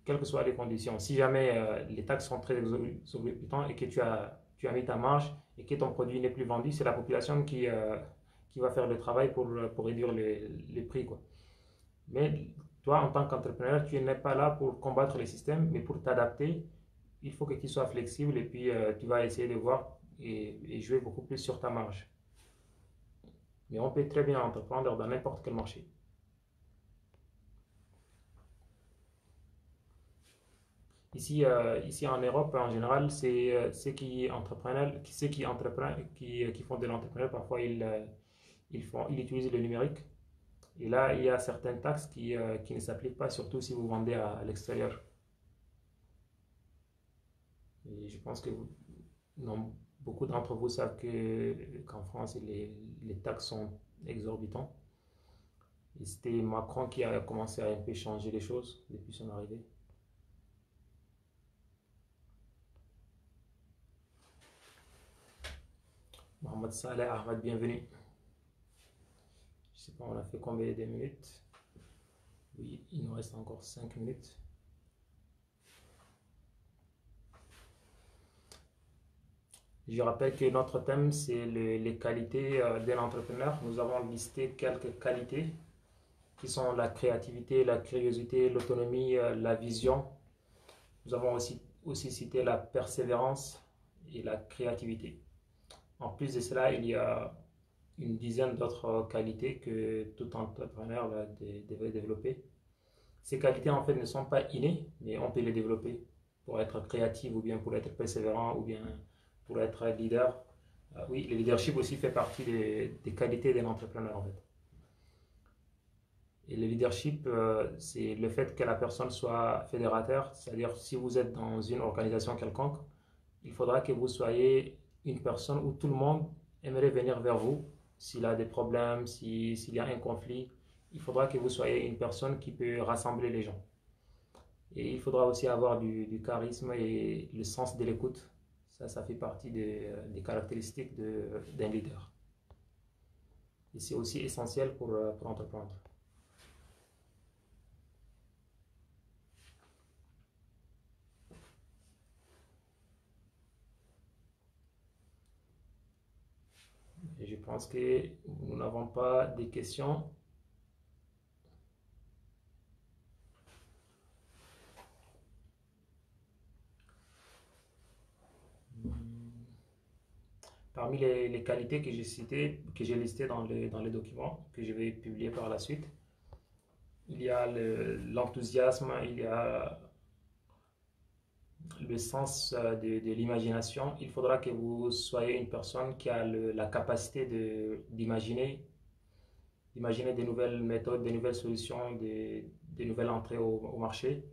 quelles que soient les conditions. Si jamais les taxes sont très exorbitantes et que tu as mis ta marge et que ton produit n'est plus vendu, c'est la population qui va faire le travail pour réduire les prix, quoi. Mais toi, en tant qu'entrepreneur, tu n'es pas là pour combattre les systèmes, mais pour t'adapter. Il faut que tu sois flexible et puis tu vas essayer de voir et jouer beaucoup plus sur ta marge. Mais on peut très bien entreprendre dans n'importe quel marché. Ici en Europe, en général, c'est ceux qui font de l'entrepreneuriat, parfois ils utilisent le numérique. Et là, il y a certaines taxes qui ne s'appliquent pas, surtout si vous vendez à l'extérieur. Et je pense que non, beaucoup d'entre vous savent qu'en France, les taxes sont exorbitantes. Et c'était Macron qui a commencé à un peu changer les choses depuis son arrivée. Mohamed Saleh Ahmed, bienvenue. Je sais pas, on a fait combien de minutes? Oui, il nous reste encore 5 minutes. Je rappelle que notre thème, c'est les qualités d'un entrepreneur. Nous avons listé quelques qualités qui sont la créativité, la curiosité, l'autonomie, la vision. Nous avons aussi cité la persévérance et la créativité. En plus de cela, il y a une dizaine d'autres qualités que tout entrepreneur devrait développer. Ces qualités, en fait, ne sont pas innées, mais on peut les développer pour être créatif ou bien pour être persévérant ou bien pour être leader. Oui, le leadership aussi fait partie des qualités d'un entrepreneur, en fait. Et le leadership, c'est le fait que la personne soit fédérateur, c'est-à-dire si vous êtes dans une organisation quelconque, il faudra que vous soyez une personne où tout le monde aimerait venir vers vous s'il a des problèmes, s'il y a un conflit. Il faudra que vous soyez une personne qui peut rassembler les gens. Et il faudra aussi avoir du charisme et le sens de l'écoute. Ça fait partie des caractéristiques d'un leader. Et c'est aussi essentiel pour entreprendre. Et je pense que nous n'avons pas de questions. Parmi les qualités que j'ai citées, que j'ai listées dans les documents que je vais publier par la suite, il y a l'enthousiasme, il y a le sens de l'imagination. Il faudra que vous soyez une personne qui a la capacité d'imaginer des nouvelles méthodes, des nouvelles solutions, des nouvelles entrées au marché.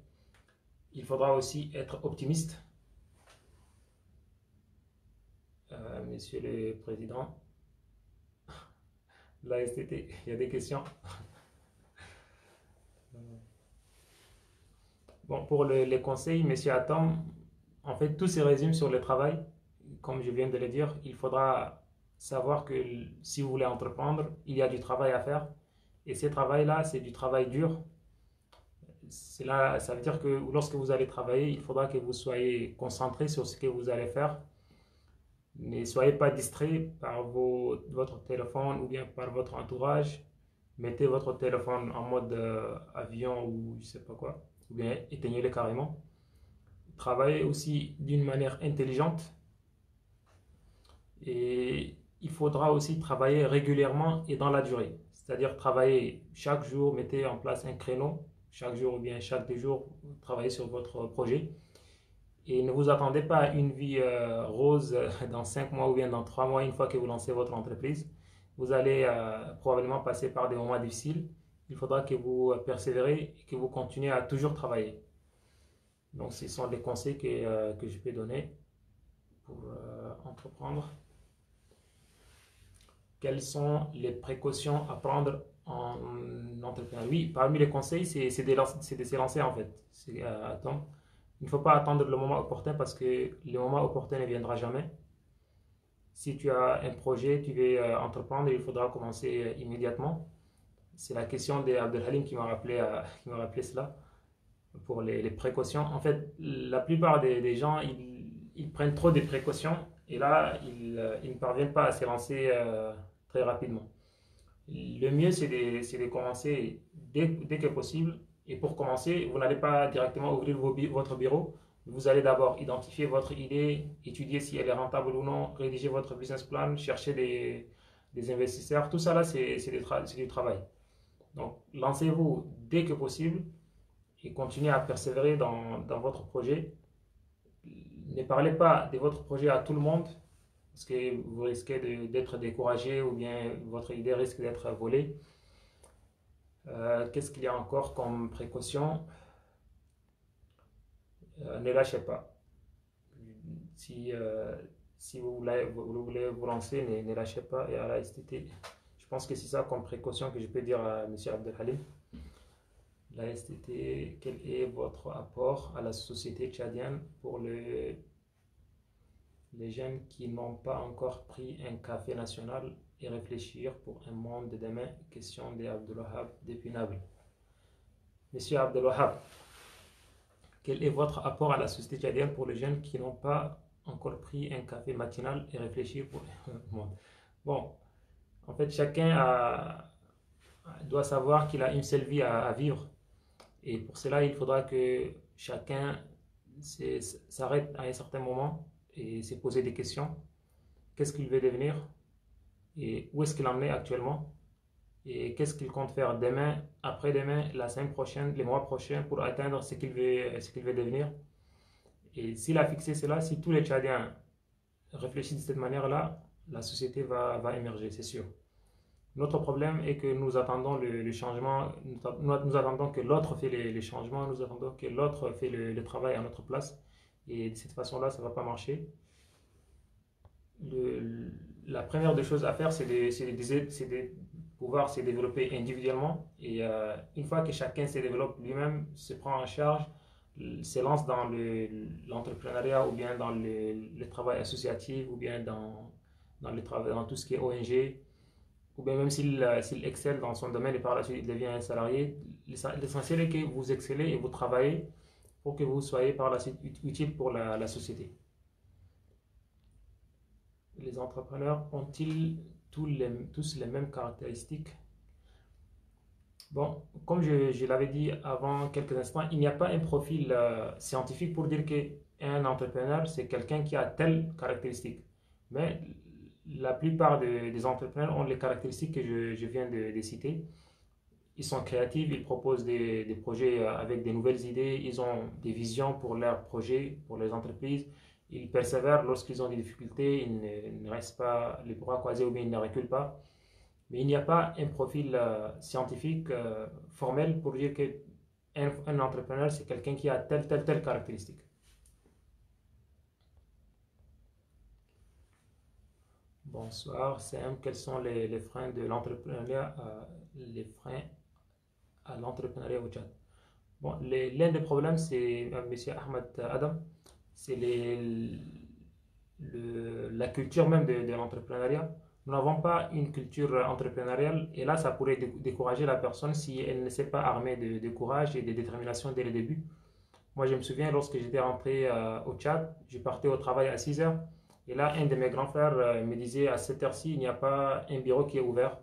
Il faudra aussi être optimiste. Monsieur le Président, la STT, il y a des questions. Bon, pour les conseils, Monsieur Atom, en fait, tout se résume sur le travail. Comme je viens de le dire, il faudra savoir que si vous voulez entreprendre, il y a du travail à faire. Et ce travail-là, c'est du travail dur. Ça veut dire que lorsque vous allez travailler, il faudra que vous soyez concentré sur ce que vous allez faire. Ne soyez pas distrait par votre téléphone ou bien par votre entourage. Mettez votre téléphone en mode avion ou je sais pas quoi, ou bien éteignez-le carrément. Travaillez aussi d'une manière intelligente et il faudra aussi travailler régulièrement et dans la durée. C'est-à-dire travailler chaque jour, mettez en place un créneau, chaque jour ou bien chaque 2 jours, travaillez sur votre projet. Et ne vous attendez pas à une vie rose dans 5 mois ou bien dans 3 mois une fois que vous lancez votre entreprise. Vous allez probablement passer par des moments difficiles. Il faudra que vous persévérez et que vous continuez à toujours travailler. Donc, ce sont des conseils que je peux donner pour entreprendre. Quelles sont les précautions à prendre en entrepreneur? Oui, parmi les conseils, c'est de se lancer en fait. Attends. Il ne faut pas attendre le moment opportun parce que le moment opportun ne viendra jamais. Si tu as un projet, tu veux entreprendre, il faudra commencer immédiatement. C'est la question d'Abdelhalim qui m'a rappelé cela pour les précautions. En fait, la plupart des gens, ils prennent trop de précautions et là, ils ne parviennent pas à se lancer très rapidement. Le mieux, c'est de commencer dès que possible. Et pour commencer, vous n'allez pas directement ouvrir votre bureau. Vous allez d'abord identifier votre idée, étudier si elle est rentable ou non, rédiger votre business plan, chercher des investisseurs. Tout ça, là, c'est du travail. Donc, lancez-vous dès que possible et continuez à persévérer dans votre projet. Ne parlez pas de votre projet à tout le monde parce que vous risquez d'être découragé ou bien votre idée risque d'être volée. Qu'est-ce qu'il y a encore comme précaution? Ne lâchez pas. Si vous voulez vous lancer, ne lâchez pas. Et à la STT, je pense que c'est ça comme précaution que je peux dire à M. Abdelhalim. La STT, quel est votre apport à la société tchadienne pour les jeunes qui n'ont pas encore pris un café national et réfléchir pour un monde de demain? Question de Abdelwahab depuis Naples. Monsieur Abdelwahab, quel est votre apport à la société tchadienne pour les jeunes qui n'ont pas encore pris un café matinal et réfléchir pour le monde. Bon, en fait, doit savoir qu'il a une seule vie à vivre. Et pour cela, il faudra que chacun s'arrête à un certain moment et se poser des questions. Qu'est-ce qu'il veut devenir? Et où est-ce qu'il en est actuellement? Et qu'est-ce qu'il compte faire demain, après-demain, la semaine prochaine, les mois prochains pour atteindre ce qu'il veut devenir? Et s'il a fixé cela, si tous les Tchadiens réfléchissent de cette manière-là, la société va émerger, c'est sûr. Notre problème est que nous attendons le changement, nous attendons que l'autre fait les changements, nous attendons que l'autre fait le travail à notre place. Et de cette façon-là, ça ne va pas marcher. La première des choses à faire, c'est de pouvoir se développer individuellement. Et une fois que chacun se développe lui-même, se prend en charge, se lance dans l'entrepreneuriat ou bien dans le travail associatif ou bien dans tout ce qui est ONG, ou bien même s'il excelle dans son domaine et par la suite il devient un salarié, l'essentiel est que vous excellez et vous travaillez pour que vous soyez par la suite utile pour la société. Les entrepreneurs ont-ils tous les mêmes caractéristiques? Bon, comme je l'avais dit avant quelques instants, il n'y a pas un profil scientifique pour dire qu'un entrepreneur, c'est quelqu'un qui a telle caractéristique. Mais la plupart des entrepreneurs ont les caractéristiques que je viens de citer. Ils sont créatifs, ils proposent des projets avec des nouvelles idées, ils ont des visions pour leurs projets, pour les entreprises. Ils persévèrent lorsqu'ils ont des difficultés, ils ne restent pas les bras croisés ou bien ils ne reculent pas. Mais il n'y a pas un profil scientifique formel pour dire qu'un entrepreneur, c'est quelqu'un qui a telle caractéristique. Bonsoir, Sam. Quels sont les freins de l'entrepreneuriat, les freins à l'entrepreneuriat au Tchad? Bon, l'un des problèmes, c'est, Monsieur Ahmed Adam, c'est la culture même de l'entrepreneuriat. Nous n'avons pas une culture entrepreneuriale et là, ça pourrait décourager la personne si elle ne s'est pas armée de courage et de détermination dès le début. Moi, je me souviens, lorsque j'étais rentré au Tchad, je partais au travail à 6 heures. Et là, un de mes grands frères me disait, à cette heure-ci, il n'y a pas un bureau qui est ouvert.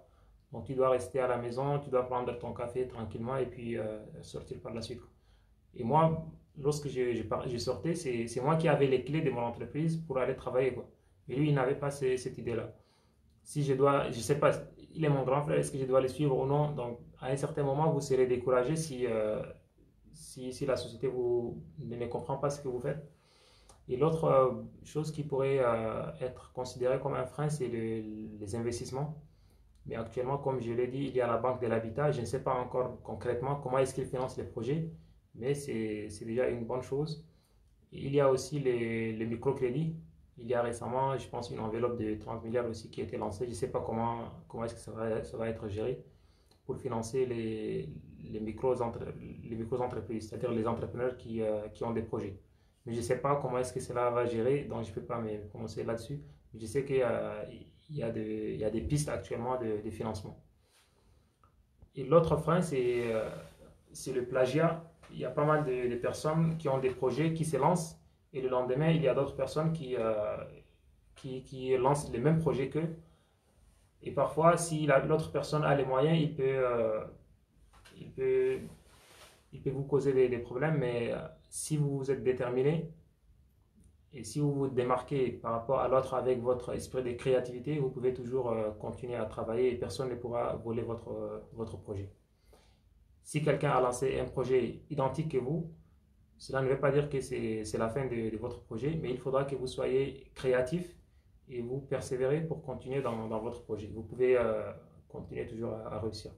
Donc, tu dois rester à la maison, tu dois prendre ton café tranquillement et puis sortir par la suite. Et moi, lorsque je sortais, c'est moi qui avais les clés de mon entreprise pour aller travailler, quoi. Mais lui, il n'avait pas cette idée-là. Si je sais pas, il est mon grand frère, est-ce que je dois le suivre ou non? Donc, à un certain moment, vous serez découragé si la société ne comprend pas ce que vous faites. Et l'autre chose qui pourrait être considérée comme un frein, c'est les investissements. Mais actuellement, comme je l'ai dit, il y a la Banque de l'Habitat. Je ne sais pas encore concrètement comment est-ce qu'ils financent les projets, mais c'est déjà une bonne chose. Et il y a aussi les microcrédits. Il y a récemment, je pense, une enveloppe de 30 milliards aussi qui a été lancée. Je ne sais pas comment est-ce que ça va être géré pour financer les micro-entreprises, c'est-à-dire les entrepreneurs qui ont des projets. Mais je ne sais pas comment est-ce que cela va gérer, donc je ne peux pas me prononcer là-dessus. Je sais qu'il y a des pistes actuellement de financement. Et l'autre frein, c'est le plagiat. Il y a pas mal de personnes qui ont des projets qui se lancent et le lendemain, il y a d'autres personnes qui lancent les mêmes projets qu'eux. Et parfois, si l'autre personne a les moyens, il peut vous causer des problèmes, mais si vous êtes déterminé et si vous vous démarquez par rapport à l'autre avec votre esprit de créativité, vous pouvez toujours continuer à travailler et personne ne pourra voler votre projet. Si quelqu'un a lancé un projet identique que vous, cela ne veut pas dire que c'est la fin de votre projet, mais il faudra que vous soyez créatif et vous persévérez pour continuer dans votre projet. Vous pouvez continuer toujours à réussir.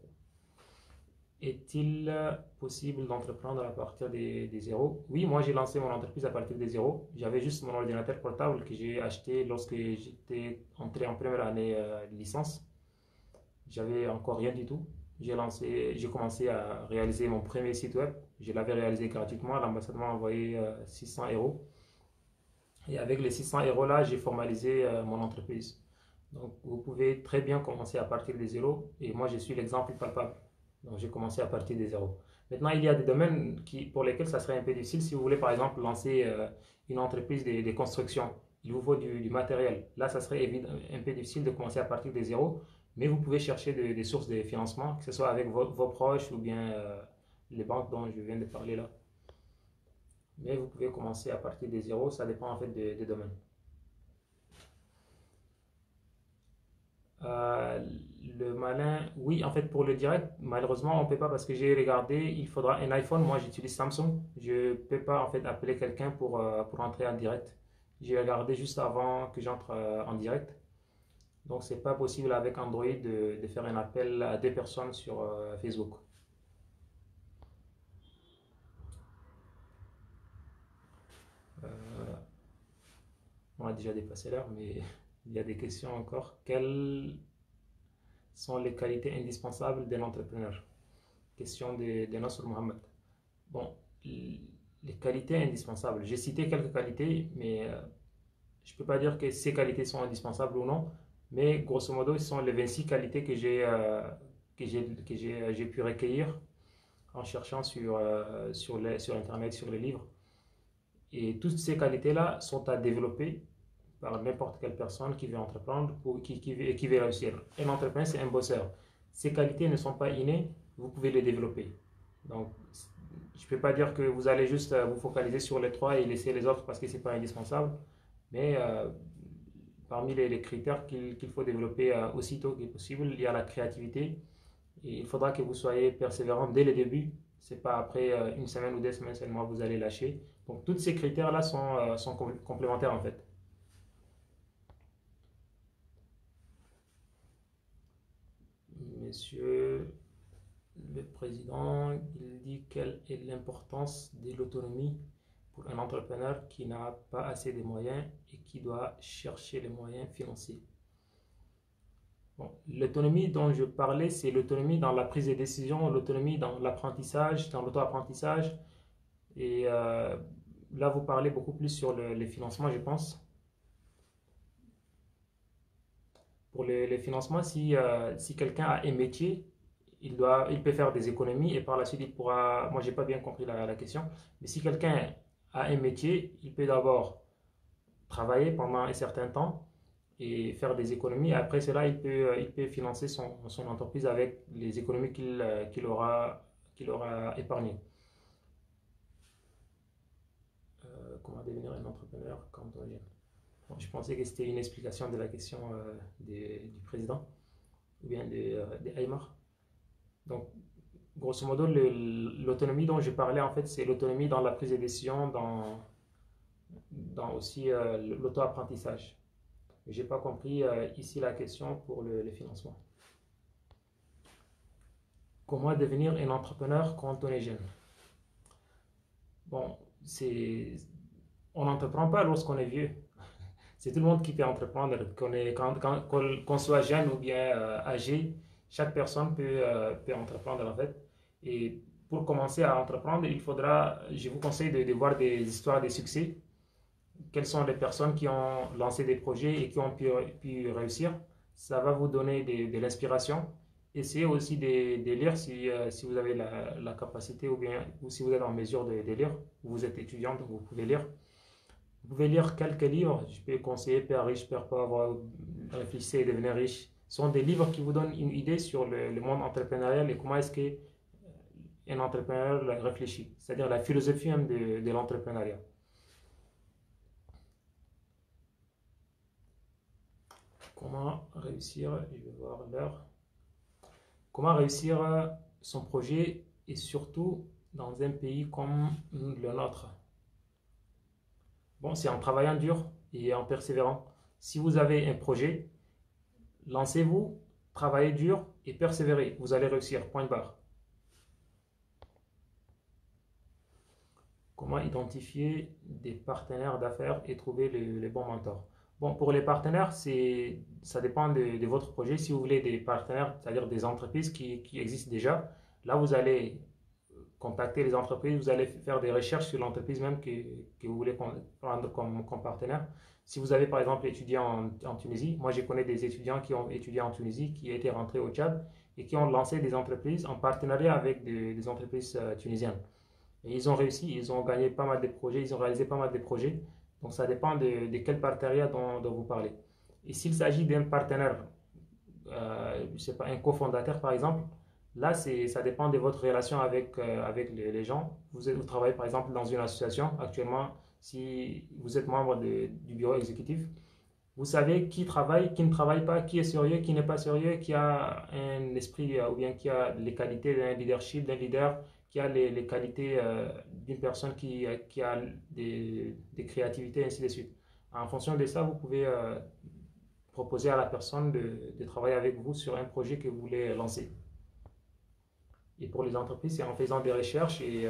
Est-il possible d'entreprendre à partir des zéros? Oui, moi j'ai lancé mon entreprise à partir des zéros. J'avais juste mon ordinateur portable que j'ai acheté lorsque j'étais entré en première année de licence. J'avais encore rien du tout. J'ai commencé à réaliser mon premier site web. Je l'avais réalisé gratuitement. L'ambassade m'a envoyé 600 euros. Et avec les 600 euros là, j'ai formalisé mon entreprise. Donc vous pouvez très bien commencer à partir des zéros. Et moi, je suis l'exemple palpable. Donc j'ai commencé à partir des zéros. Maintenant, il y a des domaines pour lesquels ça serait un peu difficile. Si vous voulez par exemple lancer une entreprise de construction, il vous faut du matériel. Là, ça serait un peu difficile de commencer à partir de zéro, mais vous pouvez chercher des sources de financement, que ce soit avec vos proches ou bien les banques dont je viens de parler là. Mais vous pouvez commencer à partir de zéro, ça dépend en fait des domaines. Euh, le malin, oui, en fait, pour le direct, malheureusement, on ne peut pas parce que j'ai regardé, il faudra un iPhone. Moi, j'utilise Samsung. Je ne peux pas en fait appeler quelqu'un pour entrer en direct. J'ai regardé juste avant que j'entre en direct. Donc, c'est pas possible avec Android de faire un appel à deux personnes sur Facebook. Euh, on a déjà dépassé l'heure, mais il y a des questions encore. Quelles sont les qualités indispensables d'un entrepreneur? Question de Nasr Mohamed. Bon, les qualités indispensables. J'ai cité quelques qualités, mais je ne peux pas dire que ces qualités sont indispensables ou non. Mais grosso modo, ce sont les 26 qualités que j'ai pu recueillir en cherchant sur Internet, sur les livres. Et toutes ces qualités-là sont à développer par n'importe quelle personne qui veut entreprendre ou qui veut réussir. Un entrepreneur, c'est un bosseur. Ces qualités ne sont pas innées, vous pouvez les développer. Donc, je ne peux pas dire que vous allez juste vous focaliser sur les trois et laisser les autres parce que ce n'est pas indispensable. Mais parmi les critères qu'il faut développer aussitôt que possible, il y a la créativité. Et il faudra que vous soyez persévérant dès le début. Ce n'est pas après une semaine ou 2 semaines seulement que vous allez lâcher. Donc, tous ces critères-là sont complémentaires en fait. Monsieur le Président, il dit quelle est l'importance de l'autonomie pour un entrepreneur qui n'a pas assez de moyens et qui doit chercher les moyens financiers. Bon, l'autonomie dont je parlais, c'est l'autonomie dans la prise de décision, l'autonomie dans l'apprentissage, dans l'auto-apprentissage. Et là, vous parlez beaucoup plus sur les financements, je pense. Pour les financements, si quelqu'un a un métier, il peut faire des économies et par la suite, il pourra. Moi, j'ai pas bien compris la question, mais si quelqu'un a un métier, il peut d'abord travailler pendant un certain temps et faire des économies. Et après cela, il peut financer son entreprise avec les économies qu'il aura épargnées. Comment devenir un entrepreneur quand on est... Bon, je pensais que c'était une explication de la question du président ou bien de Aymar. Donc, grosso modo, l'autonomie dont je parlais, en fait, c'est l'autonomie dans la prise de décision, dans aussi l'auto-apprentissage. Je n'ai pas compris ici la question pour le financement. Comment devenir un entrepreneur quand on est jeune? Bon, on n'entreprend pas lorsqu'on est vieux. C'est tout le monde qui peut entreprendre, qu'on soit jeune ou bien âgé. Chaque personne peut entreprendre en fait. Et pour commencer à entreprendre, je vous conseille de voir des histoires de succès. Quelles sont les personnes qui ont lancé des projets et qui ont pu réussir. Ça va vous donner de l'inspiration. Essayez aussi de lire si vous avez la capacité ou si vous êtes en mesure de lire. Vous êtes étudiant, donc vous pouvez lire. Vous pouvez lire quelques livres. Je peux conseiller Père riche, Père pauvre, Réfléchissez et devenez riche. Ce sont des livres qui vous donnent une idée sur le monde entrepreneurial et comment est-ce qu'un entrepreneur réfléchit. C'est-à-dire la philosophie même de l'entrepreneuriat. Comment réussir, je vais voir l'heure. Comment réussir son projet et surtout dans un pays comme le nôtre. Bon, c'est en travaillant dur et en persévérant. Si vous avez un projet, lancez-vous, travaillez dur et persévérez. Vous allez réussir, point barre. Comment identifier des partenaires d'affaires et trouver les bons mentors? Bon, pour les partenaires, ça dépend de votre projet. Si vous voulez des partenaires, c'est-à-dire des entreprises qui existent déjà, là, vous allez contacter les entreprises, vous allez faire des recherches sur l'entreprise même que vous voulez prendre comme partenaire. Si vous avez par exemple étudié en Tunisie, moi je connais des étudiants qui ont étudié en Tunisie, qui étaient rentrés au Tchad et qui ont lancé des entreprises en partenariat avec des entreprises tunisiennes. Et ils ont réussi, ils ont gagné pas mal de projets, ils ont réalisé pas mal de projets. Donc ça dépend de quel partenariat dont vous parlez. Et s'il s'agit d'un partenaire, je sais pas, un cofondateur par exemple, là ça dépend de votre relation avec les gens. Vous travaillez par exemple dans une association actuellement, si vous êtes membre du bureau exécutif, vous savez qui travaille, qui ne travaille pas, qui est sérieux, qui n'est pas sérieux, qui a un esprit ou bien qui a les qualités d'un leadership, d'un leader, qui a les qualités d'une personne qui a des créativités, ainsi de suite. En fonction de ça, vous pouvez proposer à la personne de travailler avec vous sur un projet que vous voulez lancer. Et pour les entreprises, c'est en faisant des recherches et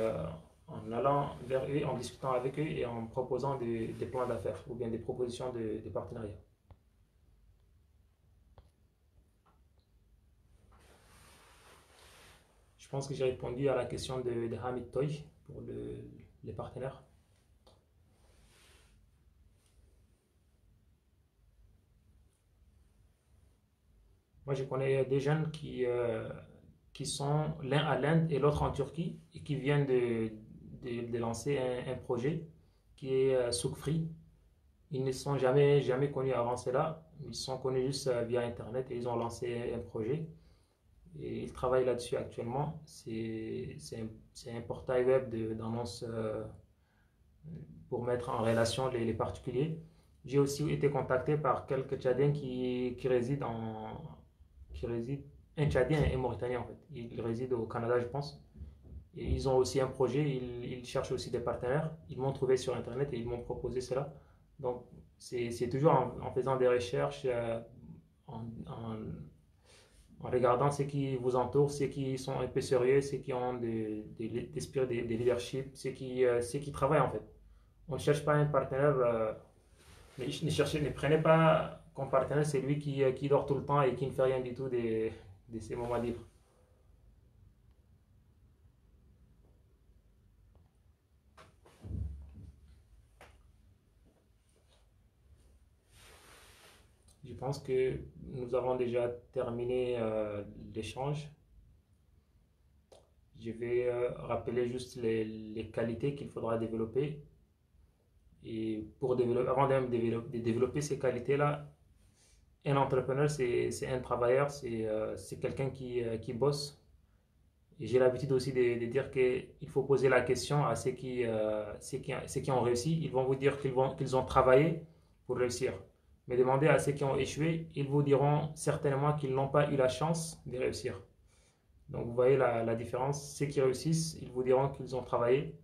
en allant vers eux, en discutant avec eux et en proposant des plans d'affaires ou bien des propositions de partenariat. Je pense que j'ai répondu à la question de Hamid Toy pour les partenaires. Moi, je connais des jeunes qui sont l'un à l'Inde et l'autre en Turquie et qui viennent de lancer un projet qui est Souk Free. Ils ne sont jamais connus avant cela. Ils sont connus juste via Internet et ils ont lancé un projet. Et ils travaillent là-dessus actuellement. C'est un portail web d'annonces pour mettre en relation les particuliers. J'ai aussi été contacté par quelques Tchadiens qui résident un Tchadien et un Mauritanien en fait. Ils résident au Canada, je pense. Et ils ont aussi un projet, ils cherchent aussi des partenaires. Ils m'ont trouvé sur Internet et ils m'ont proposé cela. Donc, c'est toujours en faisant des recherches, en, en, en regardant ceux qui vous entourent, ceux qui sont un peu sérieux, ceux qui ont l'esprit de leadership, ceux qui travaillent en fait. On ne cherche pas un partenaire, ne prenez pas comme partenaire celui qui dort tout le temps et qui ne fait rien du tout de ses moments libres. Je pense que nous avons déjà terminé l'échange. Je vais rappeler juste les qualités qu'il faudra développer. Et avant de développer ces qualités-là, un entrepreneur, c'est un travailleur, c'est quelqu'un qui bosse. Et j'ai l'habitude aussi de dire qu'il faut poser la question à ceux qui ont réussi. Ils vont vous dire qu'ils ont travaillé pour réussir. Mais demandez à ceux qui ont échoué, ils vous diront certainement qu'ils n'ont pas eu la chance de réussir. Donc vous voyez la différence. Ceux qui réussissent, ils vous diront qu'ils ont travaillé.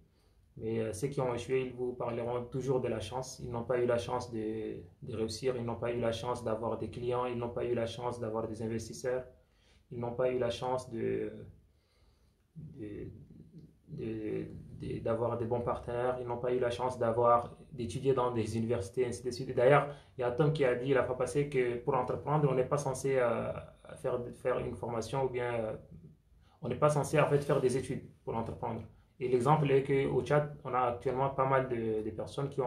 Mais ceux qui ont échoué, ils vous parleront toujours de la chance. Ils n'ont pas eu la chance de réussir, ils n'ont pas eu la chance d'avoir des clients, ils n'ont pas eu la chance d'avoir des investisseurs, ils n'ont pas eu la chance d'avoir des bons partenaires, ils n'ont pas eu la chance d'étudier dans des universités, ainsi de suite. D'ailleurs, il y a Tom qui a dit la fois passée que pour entreprendre, on n'est pas censé faire une formation ou bien on n'est pas censé en fait faire des études pour entreprendre. Et l'exemple est qu'au Tchad, on a actuellement pas mal de personnes qui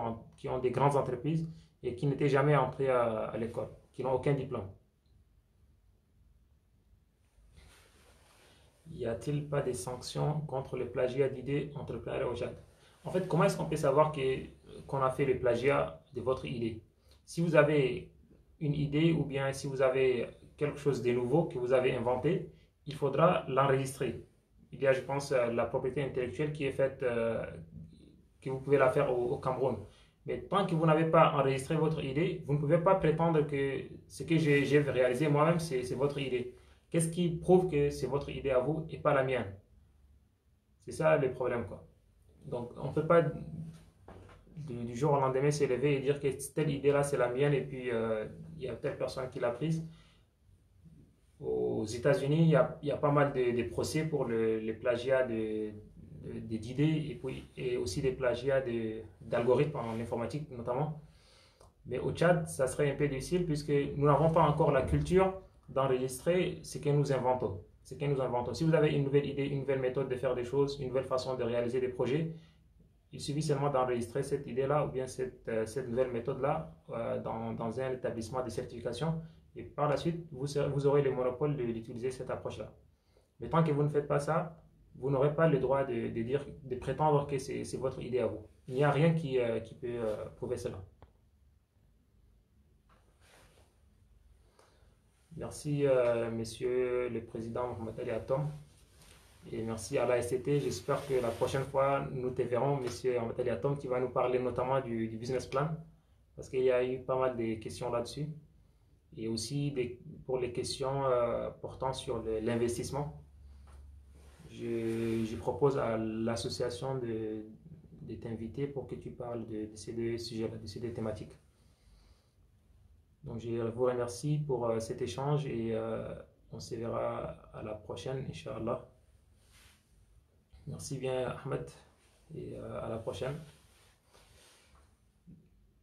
ont des grandes entreprises et qui n'étaient jamais entrées à l'école, qui n'ont aucun diplôme. Y a-t-il pas des sanctions contre le plagiat d'idées entrepreneurs au Tchad? En fait, comment est-ce qu'on peut savoir qu'on a fait le plagiat de votre idée? Si vous avez une idée ou bien si vous avez quelque chose de nouveau que vous avez inventé, il faudra l'enregistrer. Il y a, je pense, la propriété intellectuelle qui est faite, que vous pouvez la faire au Cameroun. Mais tant que vous n'avez pas enregistré votre idée, vous ne pouvez pas prétendre que ce que j'ai réalisé moi-même, c'est votre idée. Qu'est-ce qui prouve que c'est votre idée à vous et pas la mienne? C'est ça le problème, quoi. Donc, on ne peut pas du jour au lendemain se lever et dire que telle idée-là, c'est la mienne et puis il y a telle personne qui l'a prise. Aux États-Unis, il y a pas mal de procès pour les plagiats d'idées et aussi des plagiats d'algorithmes en informatique notamment. Mais au Tchad, ça serait un peu difficile puisque nous n'avons pas encore la culture d'enregistrer ce que nous inventons. Ce que nous inventons. Si vous avez une nouvelle idée, une nouvelle méthode de faire des choses, une nouvelle façon de réaliser des projets, il suffit seulement d'enregistrer cette idée-là ou bien cette nouvelle méthode-là dans un établissement de certification. Et par la suite, vous aurez le monopole d'utiliser cette approche-là. Mais tant que vous ne faites pas ça, vous n'aurez pas le droit de prétendre que c'est votre idée à vous. Il n'y a rien qui peut prouver cela. Merci, Monsieur le Président Mohamed Ali Atom. Et merci à la SCT. J'espère que la prochaine fois, nous te verrons, Monsieur Mohamed Ali Atom, qui va nous parler notamment du business plan, parce qu'il y a eu pas mal de questions là-dessus. Et aussi pour les questions portant sur l'investissement. Je propose à l'association de t'inviter pour que tu parles de ces deux sujets-là, de ces deux thématiques. Donc je vous remercie pour cet échange et on se verra à la prochaine, Inch'Allah. Merci bien, Ahmed, et à la prochaine.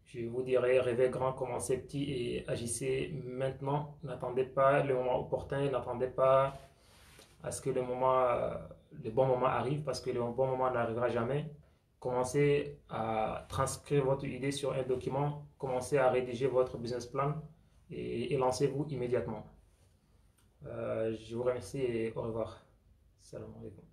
Je vous dirai, rêvez grand, commencez petit et agissez maintenant. N'attendez pas le moment opportun, n'attendez pas à ce que le bon moment arrive, parce que le bon moment n'arrivera jamais. Commencez à transcrire votre idée sur un document, commencez à rédiger votre business plan et lancez-vous immédiatement. Je vous remercie et au revoir. Salam alaikum.